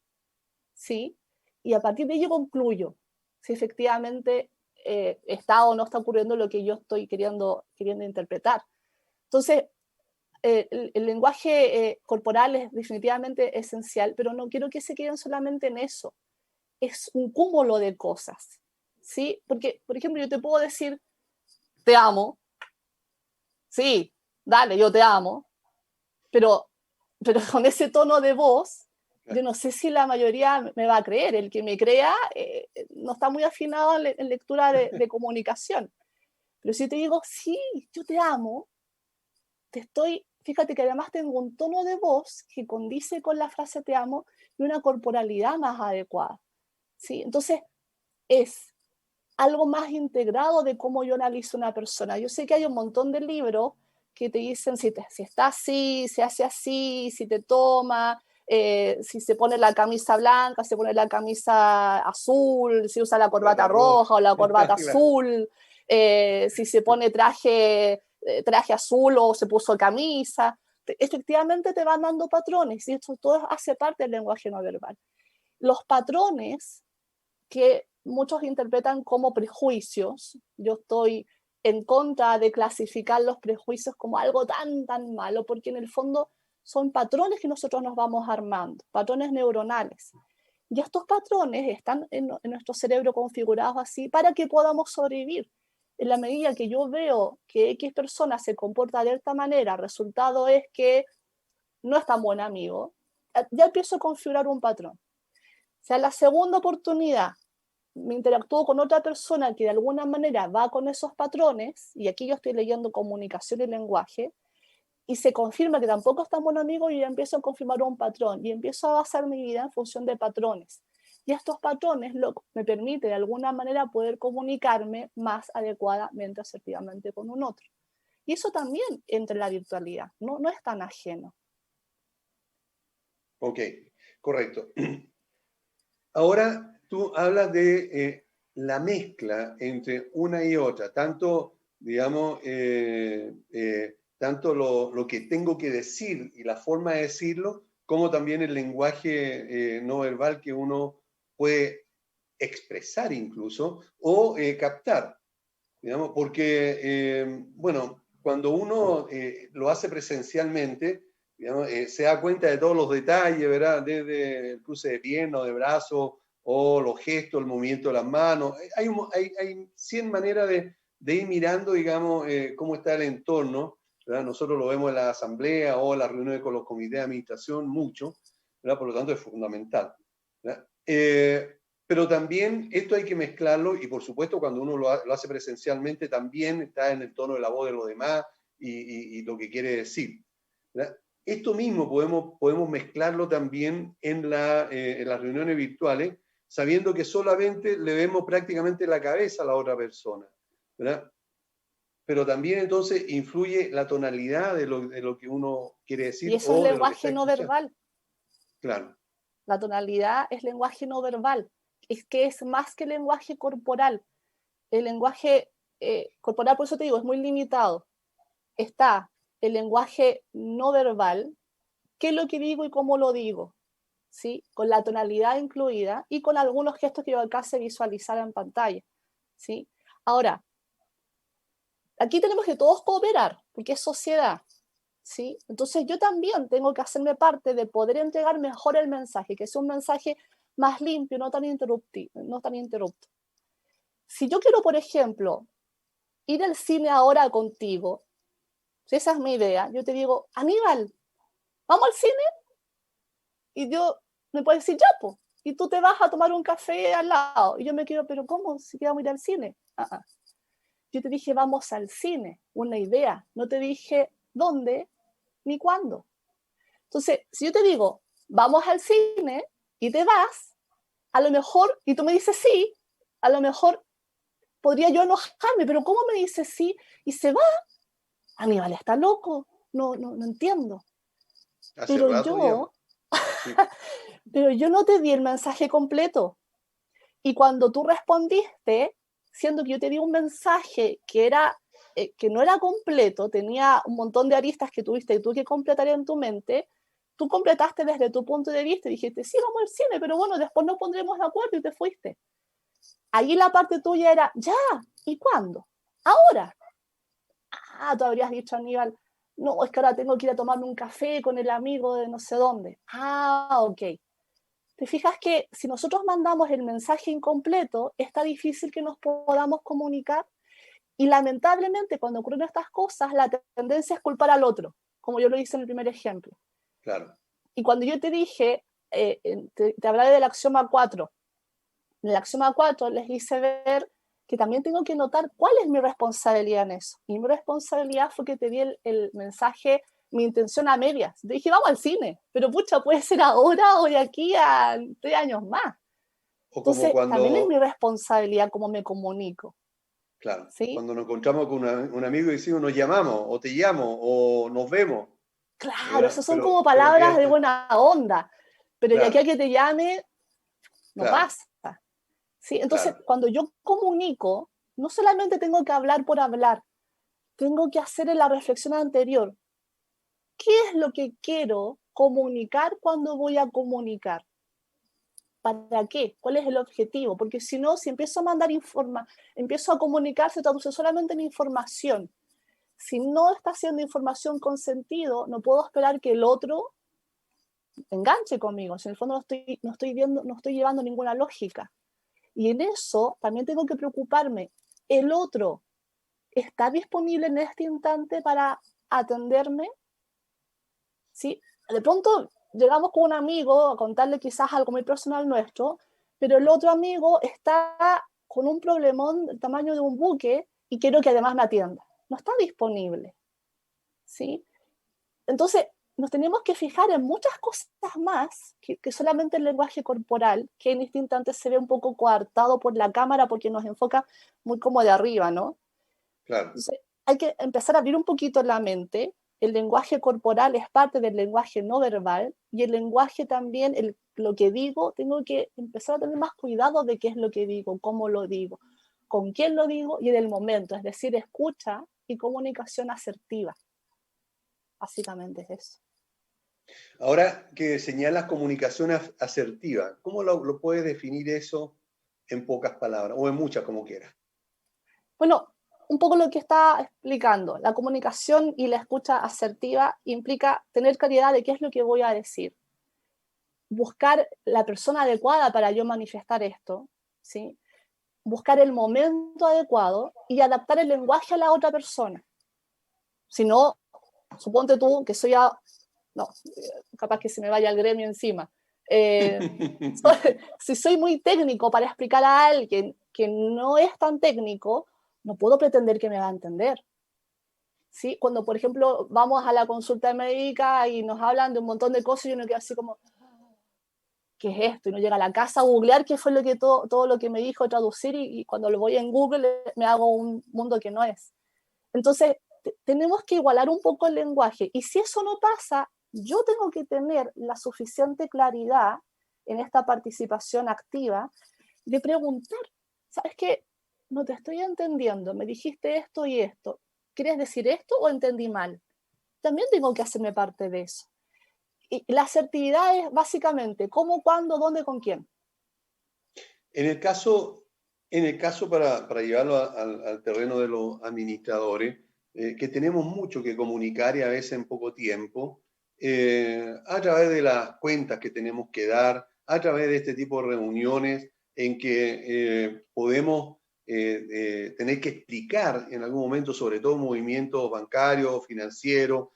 ¿sí? Y a partir de ello concluyo si efectivamente está o no está ocurriendo lo que yo estoy queriendo interpretar. Entonces, el lenguaje corporal es definitivamente esencial, pero no quiero que se queden solamente en eso. Es un cúmulo de cosas, ¿sí? Porque, por ejemplo, yo te puedo decir, te amo, sí, dale, yo te amo, pero con ese tono de voz, yo no sé si la mayoría me va a creer. El que me crea no está muy afinado en lectura de comunicación. Pero si te digo, sí, yo te amo, fíjate que además tengo un tono de voz que condice con la frase te amo y una corporalidad más adecuada, ¿sí? Entonces, es algo más integrado de cómo yo analizo una persona. Yo sé que hay un montón de libros que te dicen si está así, se hace así, si te toma, si se pone la camisa blanca, se pone la camisa azul, si usa la corbata roja o la corbata azul, si se pone traje azul o se puso camisa. Efectivamente te van dando patrones y esto todo hace parte del lenguaje no verbal. Los patrones que muchos interpretan como prejuicios. Yo estoy en contra de clasificar los prejuicios como algo tan malo, porque en el fondo son patrones que nosotros nos vamos armando, patrones neuronales. Y estos patrones están en nuestro cerebro configurados así para que podamos sobrevivir. En la medida que yo veo que X persona se comporta de esta manera, el resultado es que no es tan buen amigo, ya empiezo a configurar un patrón. O sea, la segunda oportunidad me interactúo con otra persona que de alguna manera va con esos patrones, y aquí yo estoy leyendo comunicación y lenguaje, y se confirma que tampoco es tan buen amigo, y ya empiezo a confirmar un patrón, y empiezo a basar mi vida en función de patrones. Y estos patrones me permiten de alguna manera poder comunicarme más adecuadamente, asertivamente con un otro. Y eso también entra en la virtualidad, no es tan ajeno. Ok, correcto. Ahora tú hablas de la mezcla entre una y otra, tanto, digamos, tanto lo que tengo que decir y la forma de decirlo, como también el lenguaje no verbal que uno puede expresar incluso o captar, digamos, porque, bueno, cuando uno lo hace presencialmente, digamos, se da cuenta de todos los detalles, ¿verdad? Desde el cruce de pierna o de brazo, o los gestos, el movimiento de las manos. Hay 100 maneras de ir mirando, digamos, cómo está el entorno. ¿verdad? Nosotros lo vemos en la asamblea o en las reuniones con los comités de administración mucho, ¿verdad? Por lo tanto es fundamental, ¿verdad? Pero también esto hay que mezclarlo y por supuesto cuando uno lo hace presencialmente también está en el tono de la voz de los demás y lo que quiere decir, ¿verdad? Esto mismo podemos mezclarlo también en las reuniones virtuales, sabiendo que solamente le vemos prácticamente la cabeza a la otra persona, ¿verdad? Pero también entonces influye la tonalidad de lo que uno quiere decir Y eso es o de lo que está lenguaje no escuchando. verbal. Claro. La tonalidad es lenguaje no verbal. Es que es más que lenguaje corporal. El lenguaje corporal, por eso te digo, es muy limitado. Está el lenguaje no verbal, qué es lo que digo y cómo lo digo, ¿sí? Con la tonalidad incluida y con algunos gestos que yo alcance a visualizar en pantalla, ¿sí? Ahora, aquí tenemos que todos cooperar, porque es sociedad, ¿sí? Entonces yo también tengo que hacerme parte de poder entregar mejor el mensaje, que sea un mensaje más limpio, no tan interrupto. Si yo quiero, por ejemplo, ir al cine ahora contigo, si esa es mi idea, yo te digo, Aníbal, ¿vamos al cine? Y yo me puedes decir, ya, po. Y tú te vas a tomar un café al lado. Y yo me quedo, pero ¿cómo? Si vamos a ir al cine. Yo te dije, vamos al cine, una idea. No te dije dónde ni cuándo. Entonces, si yo te digo, vamos al cine y te vas, a lo mejor, y tú me dices sí, a lo mejor podría yo enojarme, pero ¿cómo me dices sí y se va? Aníbal está loco, no entiendo. Hace Pero rato, digamos. yo, Sí. pero yo no te di el mensaje completo. Y cuando tú respondiste, siendo que yo te di un mensaje que no era completo, tenía un montón de aristas que tuviste y tú que completar en tu mente, tú completaste desde tu punto de vista y dijiste, sí, vamos al cine, pero bueno, después nos pondremos de acuerdo y te fuiste. Allí la parte tuya era, ya, ¿y cuándo? Ahora. Tú habrías dicho, Aníbal, no, es que ahora tengo que ir a tomarme un café con el amigo de no sé dónde. Ok. Te fijas que si nosotros mandamos el mensaje incompleto, está difícil que nos podamos comunicar y lamentablemente cuando ocurren estas cosas, la tendencia es culpar al otro, como yo lo hice en el primer ejemplo. Claro. Y cuando yo te dije, te hablaba del axioma 4, en el axioma 4 les hice ver que también tengo que notar cuál es mi responsabilidad en eso. Y mi responsabilidad fue que te di el mensaje, mi intención a medias. Te dije, vamos al cine, pero pucha, puede ser ahora o de aquí a 3 años más. O como Entonces, también es cuando, mi responsabilidad cómo me comunico. claro, ¿Sí? cuando nos encontramos con un amigo y decimos, nos llamamos, o te llamo, o nos vemos. Claro, ¿Verdad? esas son como Pero palabras de buena onda, pero de aquí claro, a que te llame, no claro, pasa. ¿Sí? Entonces, claro. cuando yo comunico, no solamente tengo que hablar por hablar, tengo que hacer la reflexión anterior. ¿Qué es lo que quiero comunicar cuando voy a comunicar? ¿Para qué? ¿Cuál es el objetivo? Porque si no, si empiezo a mandar empiezo a comunicar, se traduce solamente en información. Si no está haciendo información con sentido, no puedo esperar que el otro enganche conmigo. Si en el fondo no estoy llevando ninguna lógica. Y en eso también tengo que preocuparme. ¿El otro está disponible en este instante para atenderme? ¿Sí? De pronto llegamos con un amigo a contarle quizás algo muy personal nuestro, pero el otro amigo está con un problemón del tamaño de un buque y quiero que además me atienda. No está disponible. ¿Sí? Entonces, nos tenemos que fijar en muchas cosas más que solamente el lenguaje corporal, que en este instante se ve un poco coartado por la cámara porque nos enfoca muy como de arriba, ¿no? Claro. Entonces, hay que empezar a abrir un poquito la mente. El lenguaje corporal es parte del lenguaje no verbal y el lenguaje también, lo que digo, tengo que empezar a tener más cuidado de qué es lo que digo, cómo lo digo, con quién lo digo y en el momento, es decir, escucha y comunicación asertiva. Básicamente es eso. Ahora que señalas comunicación asertiva, ¿cómo lo puedes definir eso en pocas palabras o en muchas, como quieras? Bueno, un poco lo que está explicando. La comunicación y la escucha asertiva implica tener claridad de qué es lo que voy a decir. Buscar la persona adecuada para yo manifestar esto, ¿sí? Buscar el momento adecuado y adaptar el lenguaje a la otra persona. Si no, suponte tú que soy no, capaz que se me vaya el gremio encima. Si soy muy técnico para explicar a alguien que no es tan técnico, no puedo pretender que me va a entender. ¿Sí? Cuando, por ejemplo, vamos a la consulta médica y nos hablan de un montón de cosas y uno queda así como, ¿qué es esto? Y no llega a la casa a googlear qué fue todo lo que me dijo, traducir, y cuando lo voy en Google me hago un mundo que no es. Entonces, tenemos que igualar un poco el lenguaje. Y si eso no pasa, yo tengo que tener la suficiente claridad en esta participación activa de preguntar, ¿sabes qué? No te estoy entendiendo, me dijiste esto y esto. ¿Quieres decir esto o entendí mal? También tengo que hacerme parte de eso. Y la asertividad es básicamente cómo, cuándo, dónde, con quién. En el caso para llevarlo al terreno de los administradores, que tenemos mucho que comunicar y a veces en poco tiempo, a través de las cuentas que tenemos que dar, a través de este tipo de reuniones en que podemos tener que explicar en algún momento, sobre todo movimientos bancarios, financieros,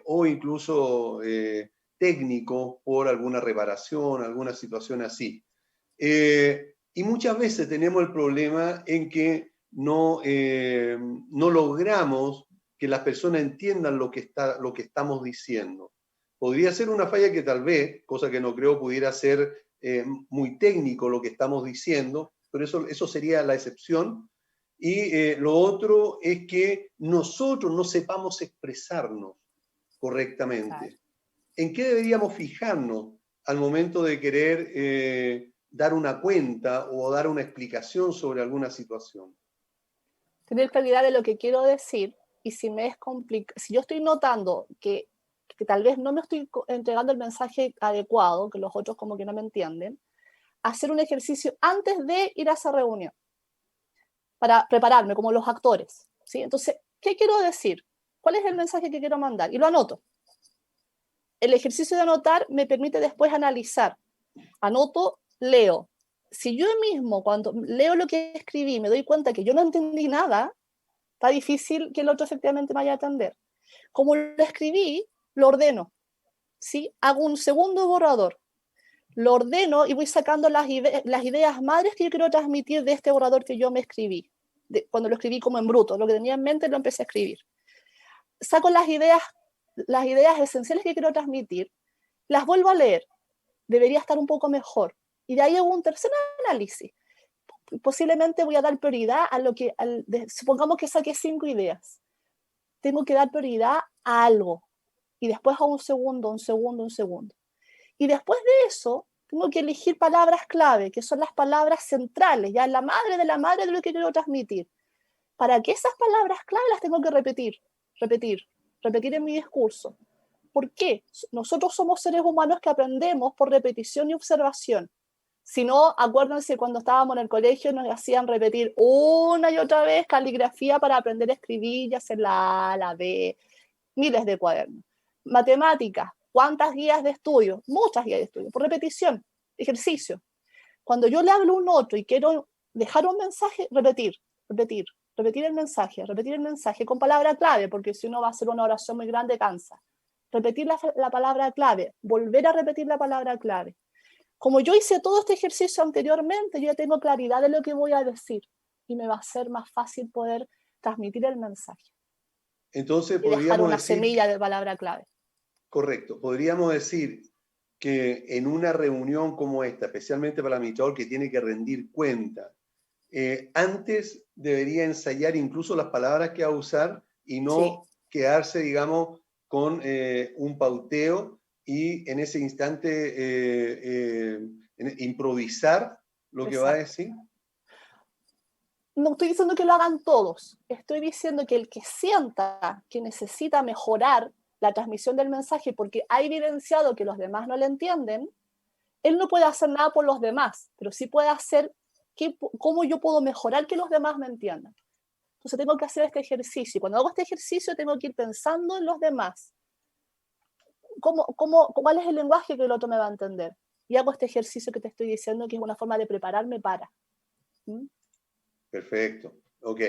o incluso técnicos por alguna reparación, alguna situación así. Y muchas veces tenemos el problema en que no logramos que las personas entiendan lo que estamos diciendo. Podría ser una falla que tal vez, cosa que no creo, pudiera ser muy técnico lo que estamos diciendo, pero eso sería la excepción. Y lo otro es que nosotros no sepamos expresarnos correctamente. Claro. ¿En qué deberíamos fijarnos al momento de querer dar una cuenta o dar una explicación sobre alguna situación? Tener claridad de lo que quiero decir, y si me es complicado, si yo estoy notando que tal vez no me estoy entregando el mensaje adecuado, que los otros como que no me entienden, hacer un ejercicio antes de ir a esa reunión para prepararme como los actores, ¿sí? Entonces, ¿qué quiero decir? ¿Cuál es el mensaje que quiero mandar? Y lo anoto. El ejercicio de anotar me permite después analizar. Anoto, leo. Si yo mismo, cuando leo lo que escribí, me doy cuenta que yo no entendí nada, está difícil que el otro efectivamente me vaya a atender. Como lo escribí, lo ordeno, ¿sí? Hago un segundo borrador, lo ordeno y voy sacando las ideas madres que yo quiero transmitir de este borrador que yo me escribí. Cuando lo escribí como en bruto, lo que tenía en mente lo empecé a escribir. Saco las ideas esenciales que quiero transmitir, las vuelvo a leer, debería estar un poco mejor. Y de ahí hago un tercer análisis. Posiblemente voy a dar prioridad a lo que, supongamos que saqué 5 ideas. Tengo que dar prioridad a algo. Y después a un segundo. Y después de eso, tengo que elegir palabras clave, que son las palabras centrales, ya la madre de lo que quiero transmitir. Para que esas palabras clave las tengo que repetir en mi discurso. ¿Por qué? Nosotros somos seres humanos que aprendemos por repetición y observación. Si no, acuérdense cuando estábamos en el colegio nos hacían repetir una y otra vez caligrafía para aprender a escribir y hacer la A, la B, miles de cuadernos. Matemáticas, ¿cuántas guías de estudio? Muchas guías de estudio, por repetición, ejercicio. Cuando yo le hablo a un otro y quiero dejar un mensaje, repetir el mensaje con palabra clave, porque si uno va a hacer una oración muy grande, cansa. Repetir la palabra clave, volver a repetir la palabra clave. Como yo hice todo este ejercicio anteriormente, yo ya tengo claridad de lo que voy a decir y me va a ser más fácil poder transmitir el mensaje. Entonces y dejar una semilla de palabra clave. Correcto. Podríamos decir que en una reunión como esta, especialmente para el administrador que tiene que rendir cuenta, antes debería ensayar incluso las palabras que va a usar y no quedarse, digamos, con un pauteo y en ese instante improvisar lo que va a decir. No estoy diciendo que lo hagan todos, estoy diciendo que el que sienta que necesita mejorar la transmisión del mensaje porque ha evidenciado que los demás no le entienden, él no puede hacer nada por los demás, pero sí puede hacer cómo yo puedo mejorar que los demás me entiendan. Entonces tengo que hacer este ejercicio. Cuando hago este ejercicio tengo que ir pensando en los demás. ¿Cuál es el lenguaje que el otro me va a entender? Y hago este ejercicio que te estoy diciendo, que es una forma de prepararme para. Perfecto. Ok.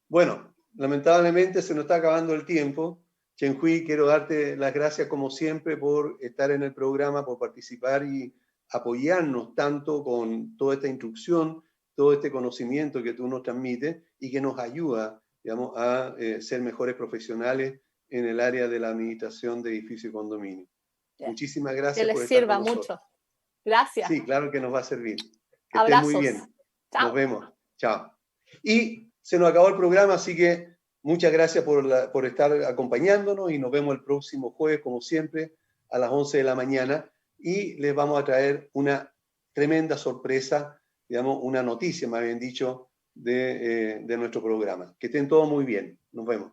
Bueno, lamentablemente se nos está acabando el tiempo. Chen-Hui, quiero darte las gracias como siempre por estar en el programa, por participar y apoyarnos tanto con toda esta instrucción, todo este conocimiento que tú nos transmites y que nos ayuda, digamos, a ser mejores profesionales en el área de la administración de edificios y condominios. Muchísimas gracias por estar con nosotros. Que les sirva mucho. Gracias. Sí, claro que nos va a servir. Que Abrazos. estén muy bien. Chao. Nos vemos. Chao. Y se nos acabó el programa, así que muchas gracias por estar acompañándonos y nos vemos el próximo jueves, como siempre, a las 11 de la mañana. Y les vamos a traer una tremenda sorpresa, digamos, una noticia, más bien dicho, de nuestro programa. Que estén todos muy bien. Nos vemos.